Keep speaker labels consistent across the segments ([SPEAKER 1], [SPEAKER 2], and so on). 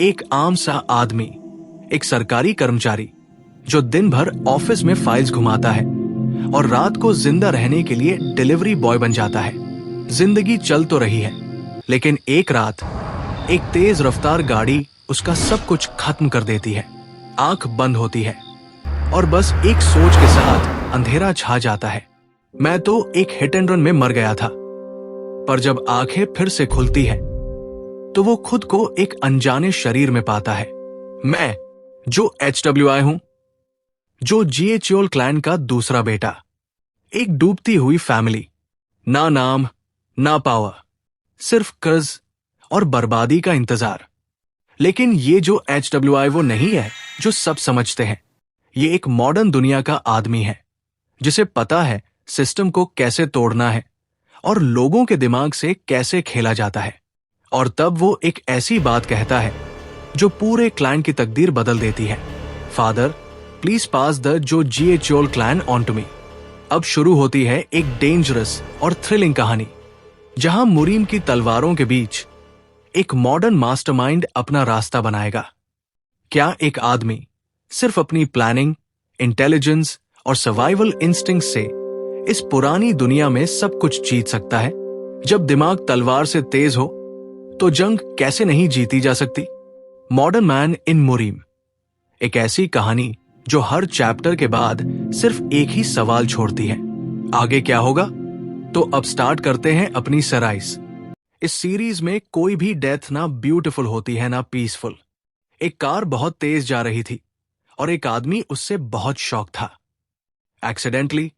[SPEAKER 1] एक आम सा आदमी, एक सरकारी कर्मचारी जो दिन भर ऑफिस में फाइल्स घुमाता है और रात को जिंदा रहने के लिए डिलीवरी बॉय बन जाता है। जिंदगी चल तो रही है, लेकिन एक रात एक तेज रफ्तार गाड़ी उसका सब कुछ खत्म कर देती है। आंख बंद होती है और बस एक सोच के साथ अंधेरा छा जाता है। मैं तो एक हिट एंड रन में मर गया था। पर जब आंखें फिर से खुलती है तो वो खुद को एक अनजाने शरीर में पाता है। मैं जो HWI हूं, जो GHOL क्लैन का दूसरा बेटा। एक डूबती हुई फैमिली, ना नाम ना पावर, सिर्फ कर्ज और बर्बादी का इंतजार। लेकिन ये जो HWI वो नहीं है जो सब समझते हैं। ये एक मॉडर्न दुनिया का आदमी है जिसे पता है सिस्टम को कैसे तोड़ना है और लोगों के दिमाग से कैसे खेला जाता है। और तब वो एक ऐसी बात कहता है जो पूरे क्लैन की तकदीर बदल देती है। फादर, प्लीज पास द जो GHOL clan on to me. अब शुरू होती है एक डेंजरस और थ्रिलिंग कहानी, जहां मुरीम की तलवारों के बीच एक मॉडर्न मास्टरमाइंड अपना रास्ता बनाएगा। क्या एक आदमी सिर्फ अपनी प्लानिंग, इंटेलिजेंस और सर्वाइवल इंस्टिंक्ट से इस पुरानी दुनिया में सब कुछ जीत सकता है? जब दिमाग तलवार से तेज हो तो जंग कैसे नहीं जीती जा सकती? मॉडर्न मैन इन मुरीम, एक ऐसी कहानी जो हर चैप्टर के बाद सिर्फ एक ही सवाल छोड़ती है, आगे क्या होगा? तो अब स्टार्ट करते हैं अपनी सराइस। इस सीरीज में कोई भी डेथ ना ब्यूटीफुल होती है ना पीसफुल। एक कार बहुत तेज जा रही थी और एक आदमी उससे बहुत शौक था। एक्सीडेंटली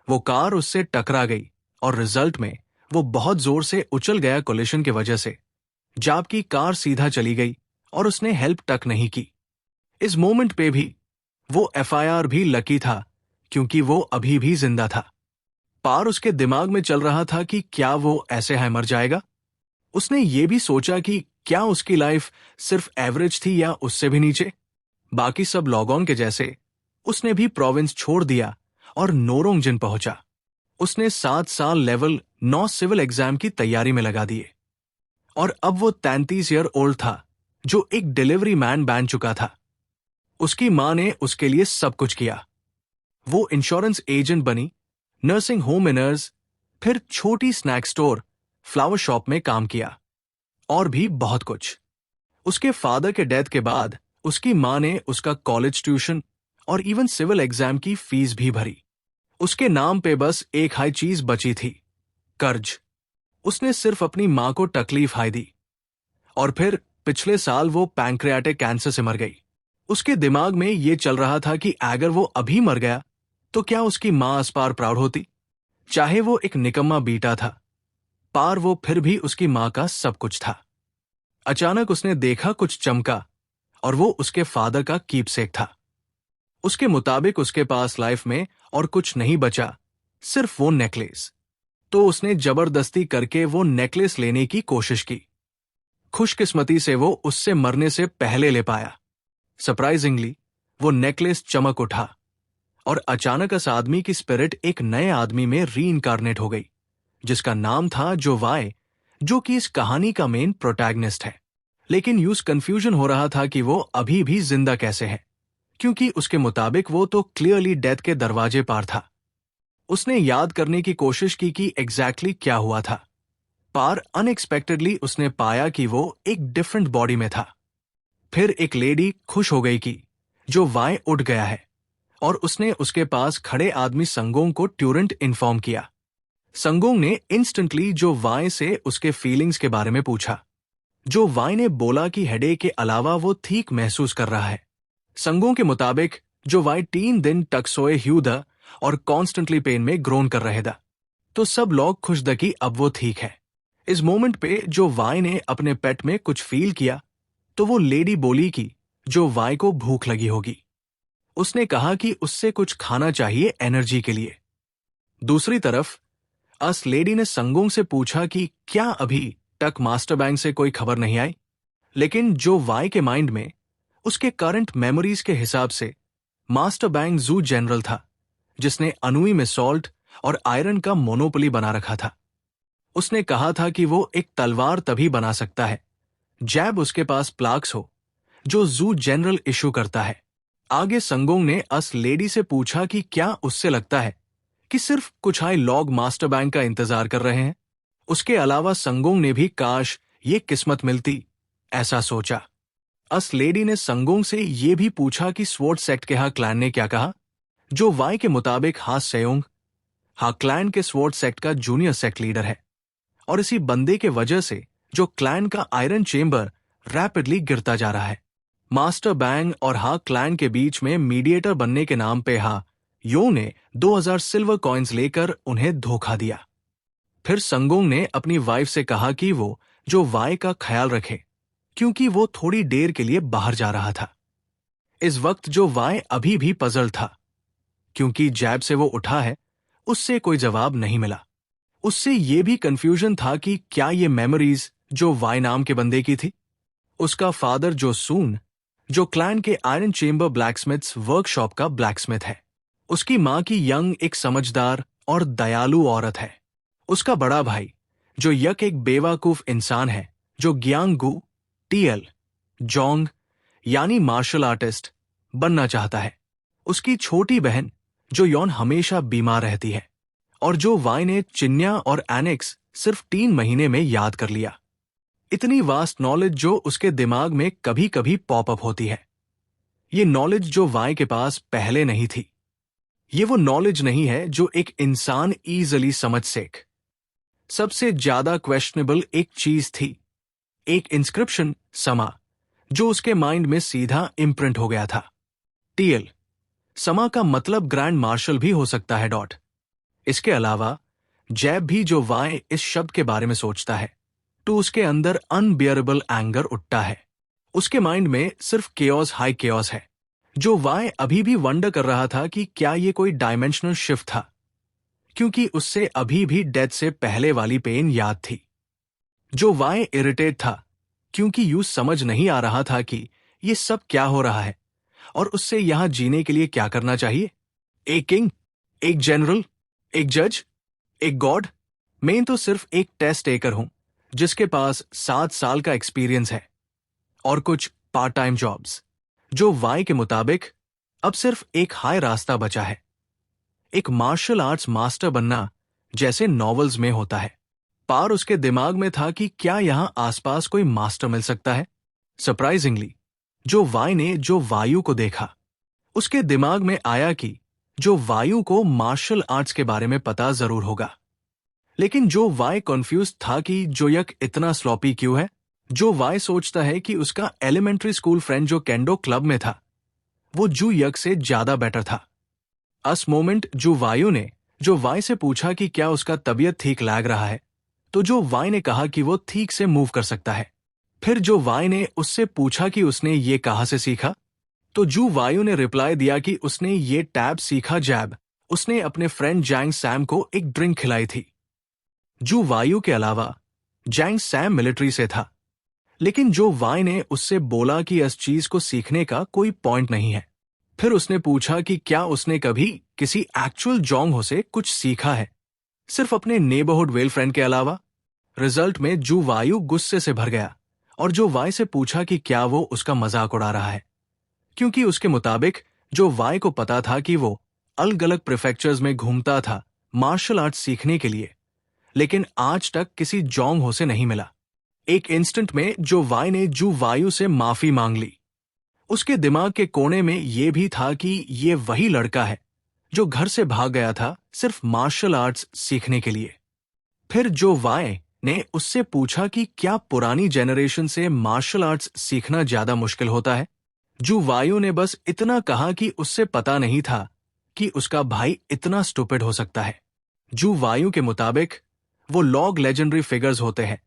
[SPEAKER 1] वो कार उससे टकरा गई और रिजल्ट में वो बहुत जोर से उछल गया कोलिशन की वजह से, जबकि कार सीधा चली गई और उसने हेल्प तक नहीं की। इस मोमेंट पे भी वो FIR भी लकी था क्योंकि वो अभी भी जिंदा था। पार उसके दिमाग में चल रहा था कि क्या वो ऐसे है मर जाएगा। उसने ये भी सोचा कि क्या उसकी लाइफ सिर्फ एवरेज थी या उससे भी नीचे। बाकी सब लॉग ऑन के जैसे उसने भी प्रोविंस छोड़ दिया और नोरोंगजिन पहुंचा। उसने 7 साल लेवल 9 सिविल एग्जाम की तैयारी में लगा दिए और अब वो 33 ईयर ओल्ड था जो एक डिलीवरी मैन बन चुका था। उसकी मां ने उसके लिए सब कुछ किया। वो इंश्योरेंस एजेंट बनी, नर्सिंग होम में नर्स, फिर छोटी स्नैक स्टोर, फ्लावर शॉप में काम किया और भी बहुत कुछ। उसके फादर के डेथ के बाद उसकी मां ने उसका कॉलेज ट्यूशन और इवन सिविल एग्जाम की फीस भी भरी। उसके नाम पे बस एक हाई चीज बची थी, कर्ज। उसने सिर्फ अपनी मां को तकलीफ हाई दी और फिर पिछले साल वो पैंक्रियाटिक कैंसर से मर गई। उसके दिमाग में ये चल रहा था कि अगर वो अभी मर गया तो क्या उसकी मां इस पार प्राउड होती? चाहे वो एक निकम्मा बीटा था, पार वो फिर भी उसकी मां का सब कुछ था। अचानक उसने देखा कुछ चमका और वो उसके फादर का कीपसेक था। उसके मुताबिक उसके पास लाइफ में और कुछ नहीं बचा, सिर्फ वो नेकलेस। तो उसने जबरदस्ती करके वो नेकलेस लेने की कोशिश की। खुशकिस्मती से वो उससे मरने से पहले ले पाया। सरप्राइजिंगली वो नेकलेस चमक उठा और अचानक इस आदमी की स्पिरिट एक नए आदमी में रीइंकारनेट हो गई, जिसका नाम था जो वाई, जो कि इस कहानी का मेन प्रोटैगनिस्ट है। लेकिन यूज कंफ्यूजन हो रहा था कि वो अभी भी जिंदा कैसे है, क्योंकि उसके मुताबिक वो तो क्लियरली डेथ के दरवाजे पार था। उसने याद करने की कोशिश की कि एग्जैक्टली क्या हुआ था। पार अनएक्सपेक्टेडली उसने पाया कि वो एक डिफरेंट बॉडी में था। फिर एक लेडी खुश हो गई कि जो वाई उठ गया है और उसने उसके पास खड़े आदमी संगोंग को ट्यूरेंट इन्फॉर्म किया। संगोंग ने इंस्टेंटली जो वाई से उसके फीलिंग्स के बारे में पूछा। जो वाई ने बोला कि हेडेक के अलावा वो ठीक महसूस कर रहा है। संगोंग के मुताबिक जो वाई 3 दिन तक सोए ह्यू द और कॉन्स्टेंटली पेन में ग्रोन कर रहे था। तो सब लोग खुश द कि अब वो ठीक है। इस मोमेंट पे जो वाई ने अपने पेट में कुछ फील किया तो वो लेडी बोली कि जो वाई को भूख लगी होगी। उसने कहा कि उससे कुछ खाना चाहिए एनर्जी के लिए। दूसरी तरफ अस लेडी ने संगोंग से पूछा कि क्या अभी तक मास्टर बैंक से कोई खबर नहीं आई। लेकिन जो वाई के माइंड में उसके करंट मेमोरीज के हिसाब से मास्टर बैंक जू जनरल था, जिसने अनुई में सॉल्ट और आयरन का मोनोपोली बना रखा था। उसने कहा था कि वो एक तलवार तभी बना सकता है जब उसके पास प्लाक्स हो जो जू जनरल इशू करता है। आगे संगोंग ने अस लेडी से पूछा कि क्या उससे लगता है कि सिर्फ कुछ हाई लॉग मास्टर बैंक का इंतजार कर रहे हैं। उसके अलावा संगोंग ने भी काश ये किस्मत मिलती ऐसा सोचा। अस लेडी ने संगोंग से ये भी पूछा कि स्वॉर्ड सेक्ट के हा क्लैन ने क्या कहा। जो वाई के मुताबिक हा सेयोंग हा क्लैन के स्वॉर्ड सेक्ट का जूनियर सेक्ट लीडर है, और इसी बंदे के वजह से जो क्लैन का आयरन चेंबर रैपिडली गिरता जा रहा है। मास्टर बैंग और हा क्लैन के बीच में मीडिएटर बनने के नाम पे हा यो ने 2000 सिल्वर कॉइन्स लेकर उन्हें धोखा दिया। फिर संगोंग ने अपनी वाइफ से कहा कि वो जो वाई का ख्याल रखे, क्योंकि वो थोड़ी देर के लिए बाहर जा रहा था। इस वक्त जो वाई अभी भी पजल था, क्योंकि जैब से वो उठा है, उससे कोई जवाब नहीं मिला। उससे ये भी कंफ्यूजन था कि क्या ये मेमोरीज जो वाई नाम के बंदे की थी। उसका फादर जो सून, जो क्लैन के आयरन चेंबर ब्लैकस्मिथ्स वर्कशॉप का ब्लैकस्मिथ है। उसकी मां की यंग एक समझदार और दयालु औरत है। उसका बड़ा भाई जो यक एक बेवकूफ इंसान है, जो ग्यांगू टीएल जोंग यानी मार्शल आर्टिस्ट बनना चाहता है। उसकी छोटी बहन जो यौन हमेशा बीमार रहती है, और जो वाई ने चिन्या और एनेक्स सिर्फ 3 महीने में याद कर लिया। इतनी वास्ट नॉलेज जो उसके दिमाग में कभी कभी पॉपअप होती है। ये नॉलेज जो वाई के पास पहले नहीं थी। ये वो नॉलेज नहीं है जो एक इंसान ईजिली समझ सके। सबसे ज्यादा क्वेश्चनेबल एक चीज थी, एक इंस्क्रिप्शन समा, जो उसके माइंड में सीधा इम्प्रिंट हो गया था। टीएल समा का मतलब ग्रैंड मार्शल भी हो सकता है डॉट। इसके अलावा जैब भी जो वाई इस शब्द के बारे में सोचता है, तो उसके अंदर अनबियरेबल एंगर उठता है। उसके माइंड में सिर्फ केओस हाई केओस है। जो वाई अभी भी वंडर कर रहा था कि क्या ये कोई डायमेंशनल शिफ्ट था, क्योंकि उससे अभी भी डेथ से पहले वाली पेन याद थी। जो वाई इरिटेट था, क्योंकि यूं समझ नहीं आ रहा था कि ये सब क्या हो रहा है और उससे यहां जीने के लिए क्या करना चाहिए। एक किंग, एक जनरल, एक जज, एक गॉड। मैं तो सिर्फ एक टेस्ट टेकर हूं जिसके पास 7 साल का एक्सपीरियंस है और कुछ पार्ट टाइम जॉब्स। जो वाई के मुताबिक अब सिर्फ एक हाई रास्ता बचा है, एक मार्शल आर्ट्स मास्टर बनना जैसे नॉवेल्स में होता है। पार उसके दिमाग में था कि क्या यहां आसपास कोई मास्टर मिल सकता है। सरप्राइजिंगली जो वाई ने जो वायु को देखा, उसके दिमाग में आया कि जो वायु को मार्शल आर्ट्स के बारे में पता जरूर होगा। लेकिन जो वाई कंफ्यूज था कि जो यक इतना स्लॉपी क्यों है। जो वाई सोचता है कि उसका एलिमेंट्री स्कूल फ्रेंड जो केंडो क्लब में था, वो जू यक से ज्यादा बेटर था। अस मोमेंट जो वायु ने जो वाई से पूछा कि क्या उसका तबीयत ठीक लग रहा है, तो जो वाई ने कहा कि वो ठीक से मूव कर सकता है। फिर जो वाई ने उससे पूछा कि उसने ये कहां से सीखा, तो जू वायु ने रिप्लाई दिया कि उसने ये टैब सीखा जैब उसने अपने फ्रेंड जैंग सैम को एक ड्रिंक खिलाई थी। जू वायु के अलावा जैंग सैम मिलिट्री से था, लेकिन जो वाई ने उससे बोला कि इस चीज को सीखने का कोई पॉइंट नहीं है। फिर उसने पूछा कि क्या उसने कभी किसी एक्चुअल जोंग हो से कुछ सीखा है, सिर्फ अपने नेबरहुड वेल फ्रेंड के अलावा। रिजल्ट में जू वायु गुस्से से भर गया और जो वाई से पूछा कि क्या वो उसका मजाक उड़ा रहा है, क्योंकि उसके मुताबिक जो वाई को पता था कि वो अलग अलग प्रीफेक्चर्स में घूमता था मार्शल आर्ट सीखने के लिए, लेकिन आज तक किसी जोंग हो से नहीं मिला। एक इंस्टेंट में जो वाई ने जू वायु से माफी मांग ली। उसके दिमाग के कोने में यह भी था कि ये वही लड़का है जो घर से भाग गया था सिर्फ मार्शल आर्ट्स सीखने के लिए। फिर जो वाई ने उससे पूछा कि क्या पुरानी जेनरेशन से मार्शल आर्ट्स सीखना ज्यादा मुश्किल होता है। जू वायु ने बस इतना कहा कि उससे पता नहीं था कि उसका भाई इतना स्टूपिड हो सकता है। जू वायु के मुताबिक वो लॉग लेजेंडरी फिगर्स होते हैं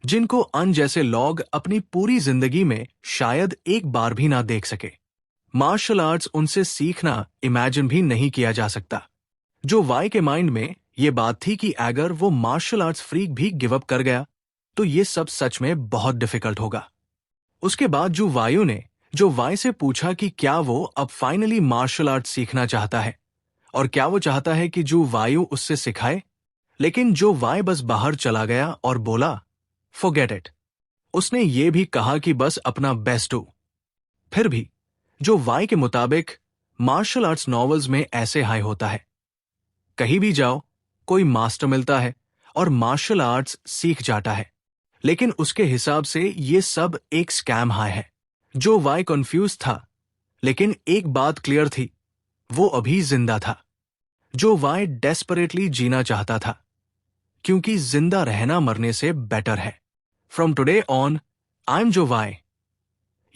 [SPEAKER 1] जिनको अन जैसे लॉग अपनी पूरी जिंदगी में शायद एक बार भी ना देख सके। मार्शल आर्ट्स उनसे सीखना इमेजिन भी नहीं किया जा सकता। जो वाई के माइंड में ये बात थी कि अगर वो मार्शल आर्ट्स फ्रीक भी गिव अप कर गया तो ये सब सच में बहुत डिफिकल्ट होगा। उसके बाद जो वायु ने जो वाई से पूछा कि क्या वो अब फाइनली मार्शल आर्ट्स सीखना चाहता है और क्या वो चाहता है कि जो वायु उससे सिखाए, लेकिन जो वाई बस बाहर चला गया और बोला फॉरगेट इट। उसने ये भी कहा कि बस अपना बेस्ट डू। फिर भी जो वाई के मुताबिक मार्शल आर्ट्स नॉवेल्स में ऐसे हाई होता है, कहीं भी जाओ कोई मास्टर मिलता है और मार्शल आर्ट्स सीख जाता है। लेकिन उसके हिसाब से ये सब एक स्कैम हाई है। जो वाई कंफ्यूज था, लेकिन एक बात क्लियर थी, वो अभी जिंदा था। जो वाई डेस्परेटली जीना चाहता था, क्योंकि जिंदा रहना मरने से बेटर है। From today on I am जो वाई।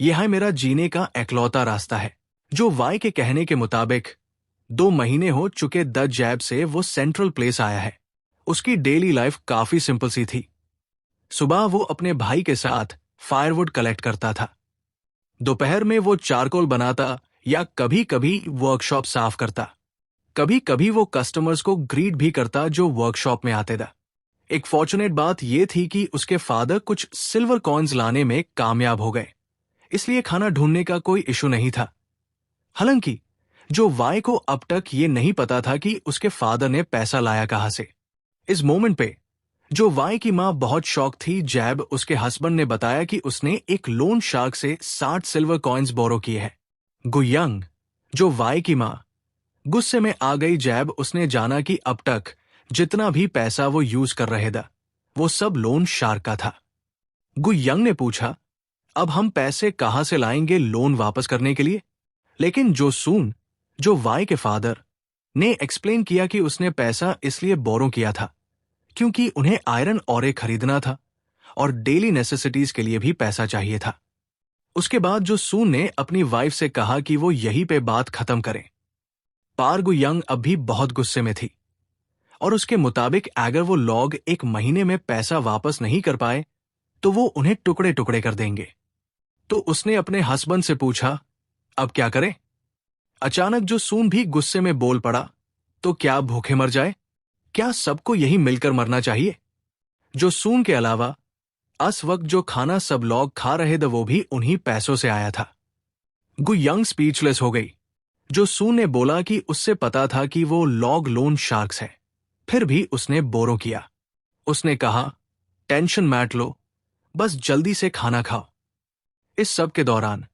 [SPEAKER 1] यह है मेरा जीने का एकलौता रास्ता है। जो वाई के कहने के मुताबिक 2 महीने हो चुके द जैब से वो सेंट्रल प्लेस आया है। उसकी डेली लाइफ काफी सिंपल सी थी। सुबह वो अपने भाई के साथ फायरवुड कलेक्ट करता था। दोपहर में वो चारकोल बनाता या कभी कभी वर्कशॉप साफ करता। कभी कभी वो कस्टमर्स को ग्रीट भी करता जो वर्कशॉप में आते थे। एक फॉर्चुनेट बात यह थी कि उसके फादर कुछ सिल्वर कॉइन्स लाने में कामयाब हो गए, इसलिए खाना ढूंढने का कोई इशू नहीं था। हालांकि जो वाई को अब तक ये नहीं पता था कि उसके फादर ने पैसा लाया कहां से। इस मोमेंट पे जो वाई की मां बहुत शॉक थी जैब उसके हस्बैंड ने बताया कि उसने एक लोन शार्क से 60 सिल्वर कॉइन्स बोरो किए हैं। गुयंग, जो वाई की मां, गुस्से में आ गई जैब उसने जाना कि अब तक जितना भी पैसा वो यूज कर रहे थे वो सब लोन शार्क का था। गुयंग ने पूछा, अब हम पैसे कहां से लाएंगे लोन वापस करने के लिए? लेकिन जो सून, जो वाई के फादर, ने एक्सप्लेन किया कि उसने पैसा इसलिए बोरो किया था क्योंकि उन्हें आयरन ऑरे खरीदना था और डेली नेसेसिटीज के लिए भी पैसा चाहिए था। उसके बाद जो सून ने अपनी वाइफ से कहा कि वो यहीं पे बात खत्म करें। पार गुयंग अब भी बहुत गुस्से में थी और उसके मुताबिक अगर वो लोग 1 महीने में पैसा वापस नहीं कर पाए तो वो उन्हें टुकड़े टुकड़े कर देंगे। तो उसने अपने हस्बैंड से पूछा, अब क्या करें? अचानक जो सून भी गुस्से में बोल पड़ा, तो क्या भूखे मर जाए? क्या सबको यही मिलकर मरना चाहिए? जो सून के अलावा उस वक्त जो खाना सब लोग खा रहे थे वो भी उन्हीं पैसों से आया था। गुयंग स्पीचलेस हो गई। जो सून ने बोला कि उससे पता था कि वो लॉग लोन शार्क्स है, फिर भी उसने बोरो किया। उसने कहा, टेंशन मत लो, बस जल्दी से खाना खाओ। इस सब के दौरान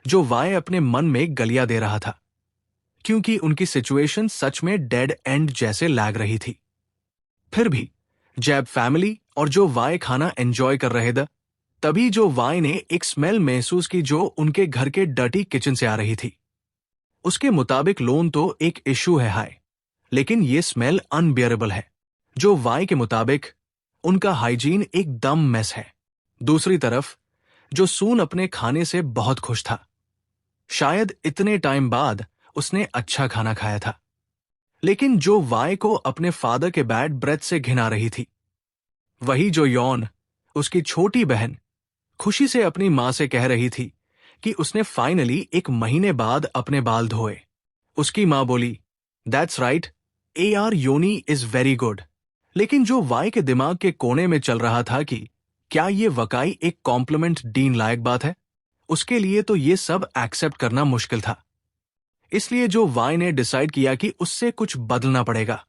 [SPEAKER 1] जो वाई अपने मन में गलियां दे रहा था, क्योंकि उनकी सिचुएशन सच में डेड एंड जैसे लग रही थी। फिर भी जैब फैमिली और जो वाई खाना एंजॉय कर रहे थे, तभी जो वाई ने एक स्मेल महसूस की जो उनके घर के डर्टी किचन से आ रही थी। उसके मुताबिक लोन तो एक इशू है हाय, लेकिन ये स्मेल अनबियरेबल है। जो वाई के मुताबिक उनका हाइजीन एकदम मेस है। दूसरी तरफ जो सून अपने खाने से बहुत खुश था। शायद इतने टाइम बाद उसने अच्छा खाना खाया था। लेकिन जो वाई को अपने फादर के बैड ब्रेथ से घिन आ रही थी। वही जो यॉन, उसकी छोटी बहन, खुशी से अपनी मां से कह रही थी कि उसने फाइनली 1 महीने बाद अपने बाल धोए। उसकी मां बोली, दैट्स राइट, AR योनी इज वेरी गुड। लेकिन जो वाई के दिमाग के कोने में चल रहा था कि क्या ये वाकई एक कॉम्प्लीमेंट डीन लायक बात है? उसके लिए तो ये सब एक्सेप्ट करना मुश्किल था। इसलिए जो वाई ने डिसाइड किया कि उससे कुछ बदलना पड़ेगा।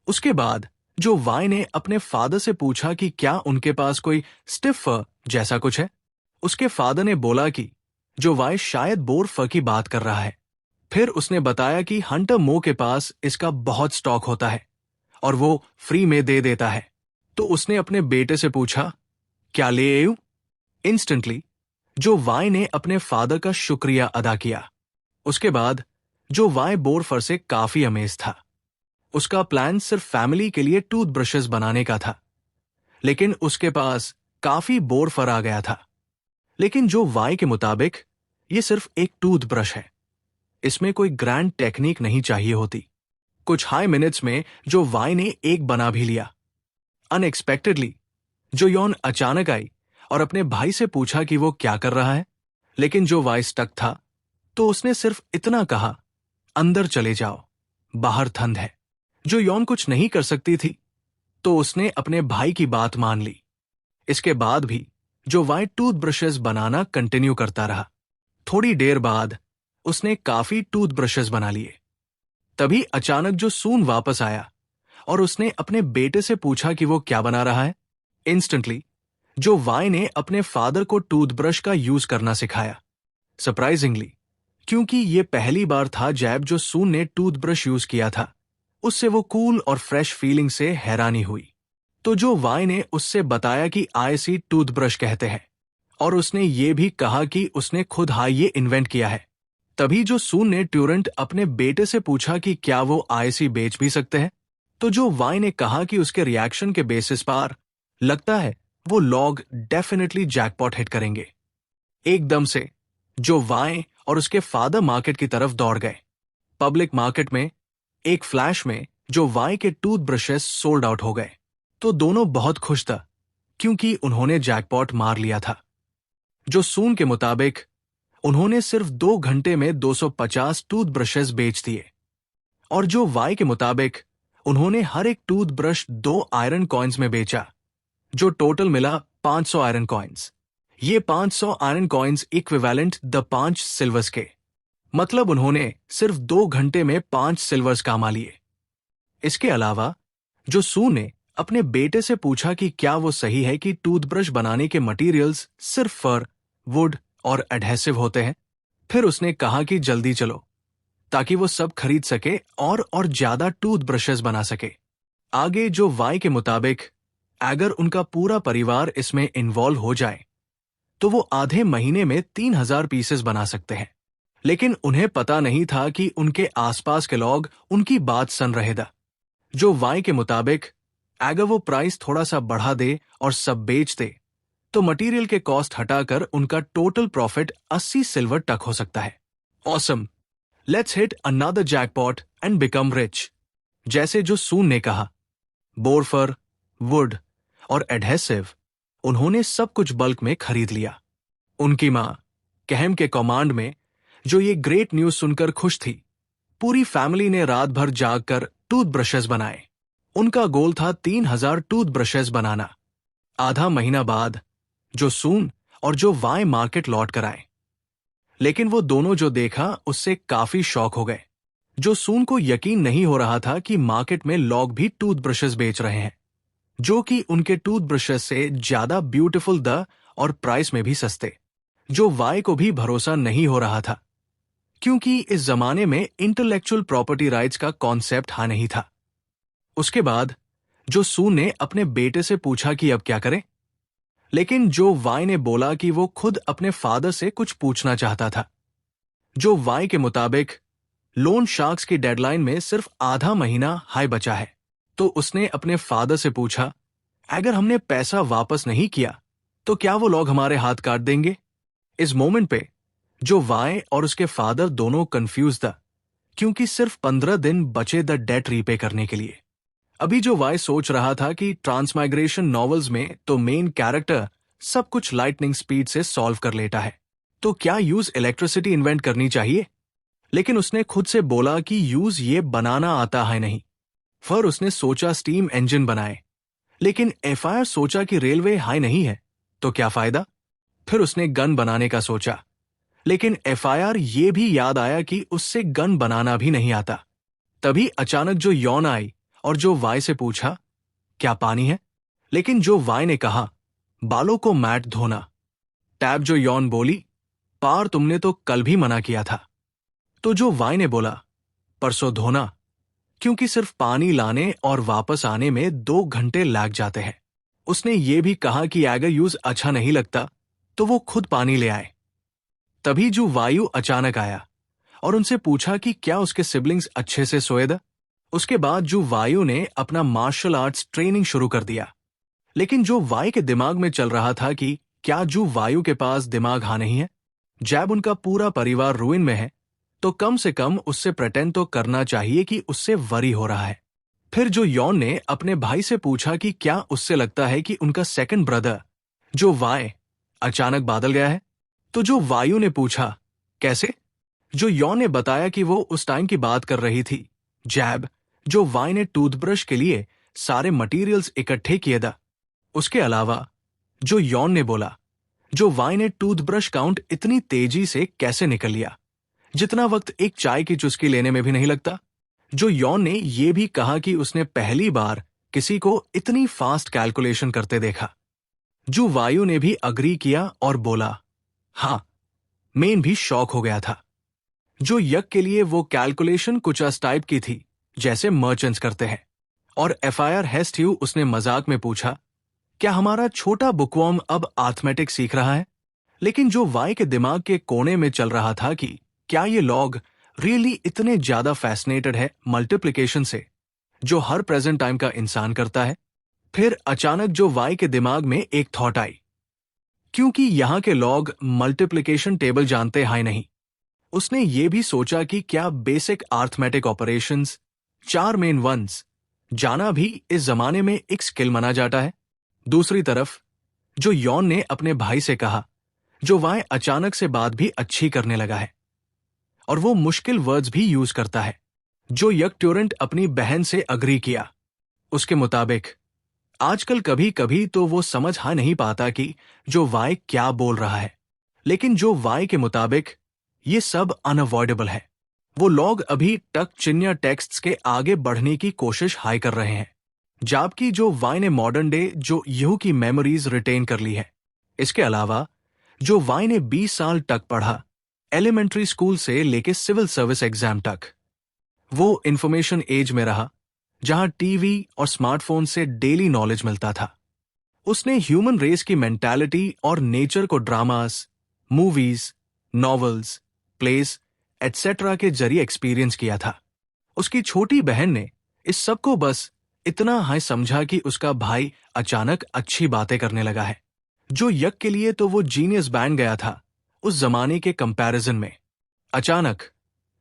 [SPEAKER 1] उसके बाद जो वाई ने अपने फादर से पूछा कि क्या उनके पास कोई स्टिफ फर जैसा कुछ है। उसके फादर ने बोला कि जो वाई शायद बोर फर की बात कर रहा है। फिर उसने बताया कि हंटर मो के पास इसका बहुत स्टॉक होता है और वो फ्री में दे देता है। तो उसने अपने बेटे से पूछा, क्या ले आऊं? इंस्टेंटली जो वाई ने अपने फादर का शुक्रिया अदा किया। उसके बाद जो वाई बोर फर से काफी अमेज था। उसका प्लान सिर्फ फैमिली के लिए टूथब्रशेस बनाने का था, लेकिन उसके पास काफी बोर फर आ गया था। लेकिन जो वाई के मुताबिक ये सिर्फ एक टूथब्रश है, इसमें कोई ग्रैंड टेक्निक नहीं चाहिए होती। कुछ हाई मिनट्स में जो वाई ने एक बना भी लिया। अनएक्सपेक्टेडली जो यॉन अचानक आई और अपने भाई से पूछा कि वो क्या कर रहा है। लेकिन जो वाई स्टक था, तो उसने सिर्फ इतना कहा, अंदर चले जाओ, बाहर ठंड है। जो यॉन कुछ नहीं कर सकती थी, तो उसने अपने भाई की बात मान ली। इसके बाद भी जो वाई टूथब्रशेस बनाना कंटिन्यू करता रहा। थोड़ी देर बाद उसने काफी टूथब्रशेस बना लिए। तभी अचानक जो सून वापस आया और उसने अपने बेटे से पूछा कि वो क्या बना रहा है। इंस्टेंटली जो वाई ने अपने फादर को टूथब्रश का यूज करना सिखाया। सरप्राइजिंगली, क्योंकि ये पहली बार था जैब जो सून ने टूथब्रश यूज किया था, उससे वो कूल और फ्रेश फीलिंग से हैरानी हुई। तो जो वाई ने उससे बताया कि आईसी टूथब्रश कहते हैं, और उसने ये भी कहा कि उसने खुद ये इन्वेंट किया है। तभी जो सून ने ट्यूरेंट अपने बेटे से पूछा कि क्या वो आईसी बेच भी सकते हैं, तो जो वाई ने कहा कि उसके रिएक्शन के बेसिस पर लगता है वो लॉग डेफिनेटली जैकपॉट हिट करेंगे। एकदम से जो वाई और उसके फादर मार्केट की तरफ दौड़ गए। पब्लिक मार्केट में एक फ्लैश में जो वाई के टूथब्रशेस सोल्ड आउट हो गए, तो दोनों बहुत खुश था क्योंकि उन्होंने जैकपॉट मार लिया था। जो सून के मुताबिक उन्होंने सिर्फ 2 घंटे में 250 टूथब्रशेस बेच दिए, और जो वाई के मुताबिक उन्होंने हर एक टूथब्रश 2 आयरन कॉइन्स में बेचा, जो टोटल मिला 500 आयरन कॉइन्स। ये 500 iron coins equivalent the 5 silvers के, मतलब उन्होंने सिर्फ 2 घंटे में 5 सिल्वर्स कमा लिए। इसके अलावा जो सू ने अपने बेटे से पूछा कि क्या वो सही है कि टूथब्रश बनाने के मटेरियल्स सिर्फ फर, वुड और एडहेसिव होते हैं, फिर उसने कहा कि जल्दी चलो ताकि वो सब खरीद सके और ज्यादा टूथब्रशेस बना सके। आगे जो वाई के मुताबिक अगर उनका पूरा परिवार इसमें इन्वॉल्व हो जाए तो वो आधे महीने में 3000 पीसेस बना सकते हैं। लेकिन उन्हें पता नहीं था कि उनके आसपास के लोग उनकी बात सुन रहे थे। जो वाई के मुताबिक अगर वो प्राइस थोड़ा सा बढ़ा दे और सब बेच दे तो मटेरियल के कॉस्ट हटाकर उनका टोटल प्रॉफिट 80 सिल्वर तक हो सकता है। Awesome, let's hit another jackpot and become rich. जैसे जो सून ने कहा, बोरफर, वुड और एडहेसिव उन्होंने सब कुछ बल्क में खरीद लिया। उनकी मां कहम के कमांड में जो ये ग्रेट न्यूज सुनकर खुश थी, पूरी फैमिली ने रात भर जागकर टूथब्रशेस बनाए। उनका गोल था 3000 टूथब्रशेस बनाना। आधा महीना बाद जो सून और जो वाई मार्केट लौट कर आए, लेकिन वो दोनों जो देखा उससे काफी शॉक हो गए। जो सून को यकीन नहीं हो रहा था कि मार्केट में लोग भी टूथब्रशेस बेच रहे हैं, जो कि उनके टूथब्रशेस से ज्यादा ब्यूटीफुल द और प्राइस में भी सस्ते। जो वाई को भी भरोसा नहीं हो रहा था, क्योंकि इस जमाने में इंटेलेक्चुअल प्रॉपर्टी राइट्स का कॉन्सेप्ट नहीं था। उसके बाद जो सून ने अपने बेटे से पूछा कि अब क्या करें, लेकिन जो वाई ने बोला कि वो खुद अपने फादर से कुछ पूछना चाहता था। जो वाई के मुताबिक लोन शार्क्स की डेडलाइन में सिर्फ आधा महीना बचा है, तो उसने अपने फादर से पूछा, अगर हमने पैसा वापस नहीं किया तो क्या वो लोग हमारे हाथ काट देंगे। इस मोमेंट पे जो वाई और उसके फादर दोनों कंफ्यूज था, क्योंकि सिर्फ 15 दिन बचे द डेट रीपे करने के लिए। अभी जो वाई सोच रहा था कि ट्रांसमाइग्रेशन नॉवेल्स में तो मेन कैरेक्टर सब कुछ लाइटनिंग स्पीड से सॉल्व कर लेता है, तो क्या यूज इलेक्ट्रिसिटी इन्वेंट करनी चाहिए। लेकिन उसने खुद से बोला कि यूज ये बनाना आता है नहीं। फिर उसने सोचा स्टीम इंजन बनाए, लेकिन एफआईआर सोचा कि रेलवे हाई नहीं है, तो क्या फायदा। फिर उसने गन बनाने का सोचा, लेकिन एफआईआर ये भी याद आया कि उससे गन बनाना भी नहीं आता। तभी अचानक जो यौन आई और जो वाई से पूछा, क्या पानी है। लेकिन जो वाई ने कहा, बालों को मैट धोना। टैब जो यौन बोली, पार तुमने तो कल भी मना किया था। तो जो वाई ने बोला, परसों धोना, क्योंकि सिर्फ पानी लाने और वापस आने में 2 घंटे लग जाते हैं। उसने ये भी कहा कि अगर यूज अच्छा नहीं लगता तो वो खुद पानी ले आए। तभी जो वायु अचानक आया और उनसे पूछा कि क्या उसके सिबलिंग्स अच्छे से सोए थे। उसके बाद जो वायु ने अपना मार्शल आर्ट्स ट्रेनिंग शुरू कर दिया। लेकिन जो वाई के दिमाग में चल रहा था कि क्या जो वायु के पास दिमाग नहीं है, जब उनका पूरा परिवार रुइन में है तो कम से कम उससे प्रेटेंड तो करना चाहिए कि उससे वरी हो रहा है। फिर जो यौन ने अपने भाई से पूछा कि क्या उससे लगता है कि उनका सेकंड ब्रदर जो वाई अचानक बदल गया है। तो जो वायु ने पूछा, कैसे। जो यौन ने बताया कि वो उस टाइम की बात कर रही थी जैब जो वाई ने टूथब्रश के लिए सारे मटेरियल्स इकट्ठे किए था। उसके अलावा जो यौन ने बोला, जो वाई ने टूथब्रश काउंट इतनी तेजी से कैसे निकल लिया, जितना वक्त एक चाय की चुस्की लेने में भी नहीं लगता। जो यौन ने यह भी कहा कि उसने पहली बार किसी को इतनी फास्ट कैलकुलेशन करते देखा। जो वायु ने भी अग्री किया और बोला, हाँ, मेन भी शॉक हो गया था। जो यक के लिए वो कैलकुलेशन कुछ इस टाइप की थी जैसे मर्चेंट्स करते हैं। और एफआईआर हेस्ट्यू उसने मजाक में पूछा, क्या हमारा छोटा बुकवर्म अब अर्थमेटिक सीख रहा है? लेकिन जो वाई के दिमाग के कोने में चल रहा था कि क्या ये लॉग रियली इतने ज्यादा फैसिनेटेड है मल्टीप्लिकेशन से जो हर प्रेजेंट टाइम का इंसान करता है। फिर अचानक जो वाई के दिमाग में एक थॉट आई, क्योंकि यहां के लॉग मल्टीप्लिकेशन टेबल जानते हैं नहीं, उसने ये भी सोचा कि क्या basic arithmetic operations, 4 main ones, जाना भी इस जमाने में एक स्किल माना जाता है। दूसरी तरफ जो यॉन ने अपने भाई से कहा, जो वाई अचानक से बात भी अच्छी करने लगा है और वो मुश्किल वर्ड्स भी यूज करता है। जो यक ट्यूरेंट अपनी बहन से अग्री किया। उसके मुताबिक आजकल कभी कभी तो वो समझ नहीं पाता कि जो वाई क्या बोल रहा है, लेकिन जो वाई के मुताबिक ये सब अनअवॉइडेबल है। वो लोग अभी टक चिन्या टेक्स्ट्स के आगे बढ़ने की कोशिश कर रहे हैं, जबकि जो वाई ने मॉडर्न डे जो यहू की मेमोरीज रिटेन कर ली है। इसके अलावा जो वाई ने 20 साल तक पढ़ा, एलिमेंट्री स्कूल से लेके सिविल सर्विस एग्जाम तक, वो इंफॉर्मेशन एज में रहा जहां टीवी और स्मार्टफोन से डेली नॉलेज मिलता था। उसने ह्यूमन रेस की मेंटालिटी और नेचर को dramas, movies, novels, place etcetera के जरिए एक्सपीरियंस किया था। उसकी छोटी बहन ने इस सब को बस इतना समझा कि उसका भाई अचानक अच्छी बातें करने लगा है। जो यक के लिए तो वो जीनियस बन गया था उस जमाने के कंपैरिजन में। अचानक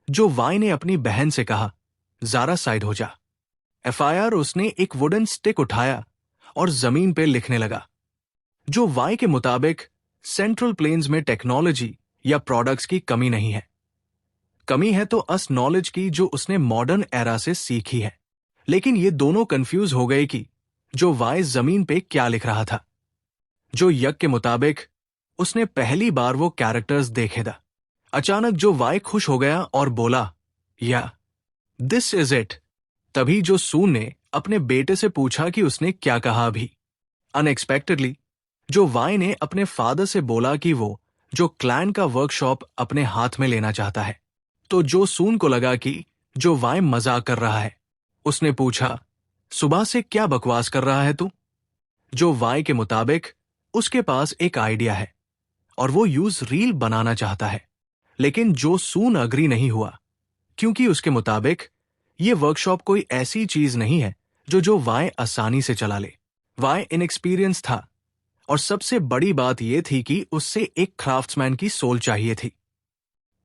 [SPEAKER 1] जो वाई ने अपनी बहन से कहा, ज़रा साइड हो जा। एफआईआर उसने एक वुडन स्टिक उठाया और जमीन पे लिखने लगा। जो वाई के मुताबिक सेंट्रल प्लेन्स में टेक्नोलॉजी या प्रोडक्ट्स की कमी नहीं है, कमी है तो अस नॉलेज की जो उसने मॉडर्न एरा से सीखी है। लेकिन ये दोनों कंफ्यूज हो गए कि जो वाई जमीन पे क्या लिख रहा था। जो यक के मुताबिक उसने पहली बार वो कैरेक्टर्स देखे था। अचानक जो वाई खुश हो गया और बोला, या दिस इज इट। तभी जो सून ने अपने बेटे से पूछा कि उसने क्या कहा अभी। अनएक्सपेक्टेडली जो वाई ने अपने फादर से बोला कि वो जो क्लैन का वर्कशॉप अपने हाथ में लेना चाहता है। तो जो सून को लगा कि जो वाई मजाक कर रहा है। उसने पूछा, सुबह से क्या बकवास कर रहा है तू? जो वाई के मुताबिक उसके पास एक आइडिया है और वो यूज रील बनाना चाहता है। लेकिन जो सून अग्री नहीं हुआ, क्योंकि उसके मुताबिक ये वर्कशॉप कोई ऐसी चीज नहीं है जो वाई आसानी से चला ले। वाई इनएक्सपीरियंस था और सबसे बड़ी बात यह थी कि उससे एक क्राफ्ट्समैन की सोल चाहिए थी।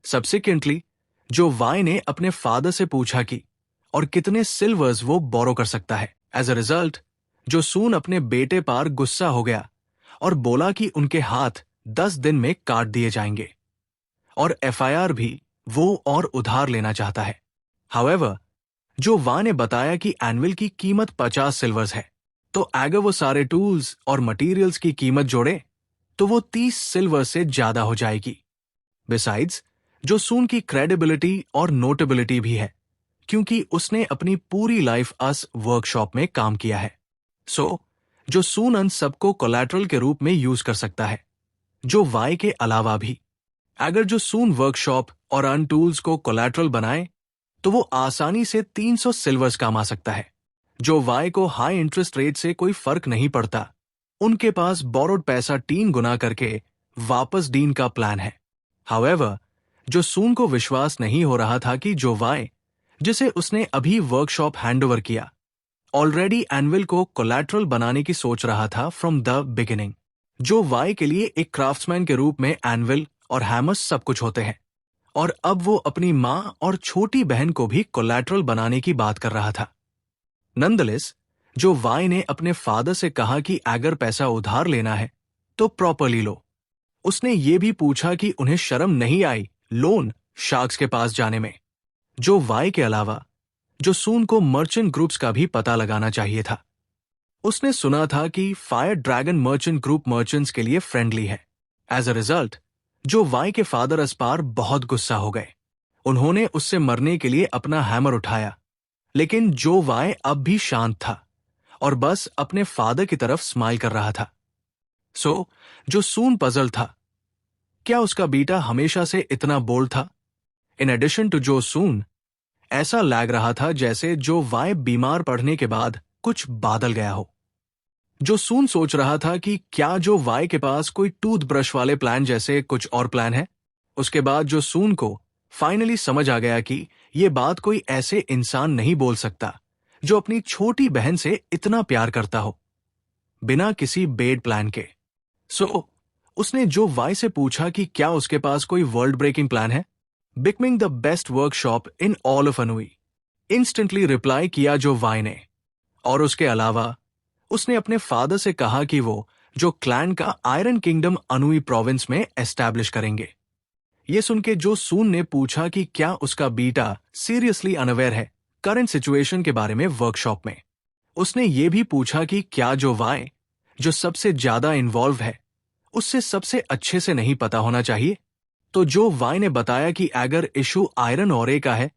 [SPEAKER 1] सब्सिक्वेंटली जो वाई ने अपने फादर से पूछा कि और कितने सिल्वर्स वो बोरो कर सकता है। एज अ रिजल्ट जो सून अपने बेटे पर गुस्सा हो गया और बोला कि उनके हाथ 10 दिन में काट दिए जाएंगे और एफआईआर भी वो और उधार लेना चाहता है। हाउएवर जो वाई ने बताया कि एनविल की कीमत 50 सिल्वर्स है, तो अगर वो सारे टूल्स और मटेरियल्स की कीमत जोड़े तो वो 30 सिल्वर से ज्यादा हो जाएगी। बिसाइड्स जो सून की क्रेडिबिलिटी और नोटेबिलिटी भी है, क्योंकि उसने अपनी पूरी लाइफ अस वर्कशॉप में काम किया है। सो जो सून अन सबको कोलैटरल के रूप में यूज कर सकता है। जो वाई के अलावा भी अगर जो सून वर्कशॉप और अन टूल्स को कोलैटरल बनाए तो वो आसानी से 300 सिल्वर्स कमा सकता है। जो वाई को हाई इंटरेस्ट रेट से कोई फर्क नहीं पड़ता, उनके पास बोरोड पैसा 3 गुना करके वापस डीन का प्लान है। हाउएवर जो सून को विश्वास नहीं हो रहा था कि जो वाई जिसे उसने अभी वर्कशॉप हैंडओवर किया, ऑलरेडी एनविल को कोलैटरल बनाने की सोच रहा था फ्रॉम द बिगिनिंग। जो वाई के लिए एक क्राफ्ट्समैन के रूप में एनविल और हैमर्स सब कुछ होते हैं, और अब वो अपनी मां और छोटी बहन को भी कोलैटरल बनाने की बात कर रहा था। नंदलेस जो वाई ने अपने फादर से कहा कि अगर पैसा उधार लेना है तो प्रॉपरली लो। उसने ये भी पूछा कि उन्हें शर्म नहीं आई लोन शार्क्स के पास जाने में। जो वाई के अलावा जो सून को मर्चेंट ग्रुप्स का भी पता लगाना चाहिए था। उसने सुना था कि fire dragon merchant group merchants के लिए फ्रेंडली है। एज अ रिजल्ट जो वाई के फादर अस्पार बहुत गुस्सा हो गए। उन्होंने उससे मरने के लिए अपना हैमर उठाया, लेकिन जो वाई अब भी शांत था और बस अपने फादर की तरफ स्माइल कर रहा था। सो जो सून पजल था क्या उसका बेटा हमेशा से इतना बोल्ड था? इन एडिशन टू जो सून, ऐसा लग रहा था जैसे जो वाई बीमार पड़ने के बाद कुछ बादल गया हो। जो सून सोच रहा था कि क्या जो वाई के पास कोई टूथब्रश वाले प्लान जैसे कुछ और प्लान है। उसके बाद जो सून को फाइनली समझ आ गया कि ये बात कोई ऐसे इंसान नहीं बोल सकता जो अपनी छोटी बहन से इतना प्यार करता हो बिना किसी बेड प्लान के। सो उसने जो वाई से पूछा कि क्या उसके पास कोई वर्ल्ड ब्रेकिंग प्लान है, becoming the best workshop in all of अनूई। इंस्टेंटली रिप्लाई किया जो वाई ने। और उसके अलावा उसने अपने फादर से कहा कि वो जो क्लैन का आयरन किंगडम अनूई प्रोविंस में एस्टैब्लिश करेंगे। ये सुन के जो सून ने पूछा कि क्या उसका बेटा सीरियसली अनअवेयर है करंट सिचुएशन के बारे में वर्कशॉप में। उसने ये भी पूछा कि क्या जो वाई जो सबसे ज्यादा इन्वॉल्व है उससे सबसे अच्छे से नहीं पता होना चाहिए। तो जो वाई ने बताया कि अगर इशू आयरन ओरे का है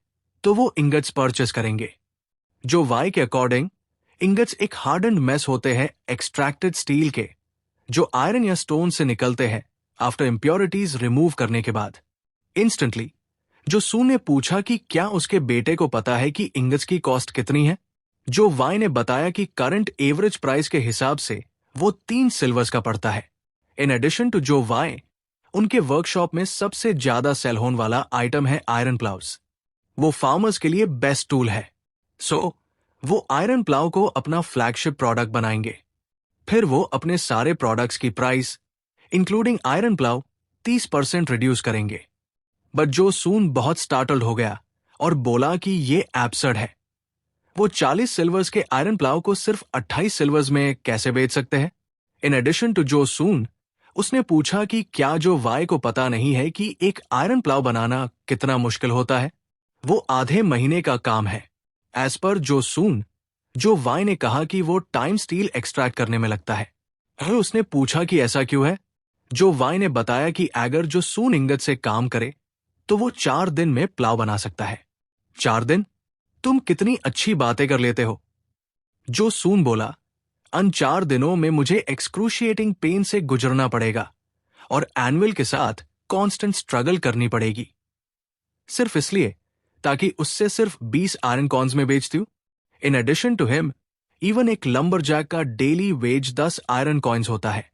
[SPEAKER 1] तो वो इंगट्स परचेस करेंगे। जो वाई के अकॉर्डिंग इंगट्स एक हार्डन्ड मेस होते हैं एक्सट्रैक्टेड स्टील के, जो आयरन या स्टोन से निकलते हैं आफ्टर इम्प्योरिटीज रिमूव करने के बाद। इंस्टेंटली जो सून ने पूछा कि क्या उसके बेटे को पता है कि इंगट्स की कॉस्ट कितनी है। जो वाई ने बताया कि करंट एवरेज प्राइस के हिसाब से वो 3 सिल्वर्स का पड़ता है। इन एडिशन टू जो वाई, उनके वर्कशॉप में सबसे ज्यादा सेल होने वाला आइटम है आयरन प्लाउस। वो फार्मर्स के लिए बेस्ट टूल है। सो वो आयरन प्लाउ को अपना फ्लैगशिप प्रोडक्ट बनाएंगे। फिर वो अपने सारे प्रोडक्ट्स की price including iron plough 30% reduce करेंगे। बट जो सून बहुत स्टार्टल्ड हो गया और बोला कि ये एब्सर्ड है। वो 40 सिल्वर्स के आयरन प्लाउ को सिर्फ 28 सिल्वर्स में कैसे बेच सकते हैं। इन एडिशन टू जो सून, उसने पूछा कि क्या जो वाई को पता नहीं है कि एक आयरन प्लाउ बनाना कितना मुश्किल होता है। वो आधे महीने का काम है। एज पर जो सून, जो वाई ने कहा कि वो टाइम स्टील एक्सट्रैक्ट करने में लगता है। उसने पूछा कि ऐसा क्यों है। जो वाई ने बताया कि अगर जो सून इंगत से काम करे तो वो 4 दिन में प्लाव बना सकता है। 4 दिन? तुम कितनी अच्छी बातें कर लेते हो। जो सून बोला, अन 4 दिनों में मुझे एक्सक्रूशिएटिंग पेन से गुजरना पड़ेगा और एनुअल के साथ कांस्टेंट स्ट्रगल करनी पड़ेगी, सिर्फ इसलिए ताकि उससे सिर्फ 20 आयरन कॉन्स में बेचती हूं। In addition to him, even एक लंबरजैक का डेली वेज 10 आयरन कॉइन्स होता है।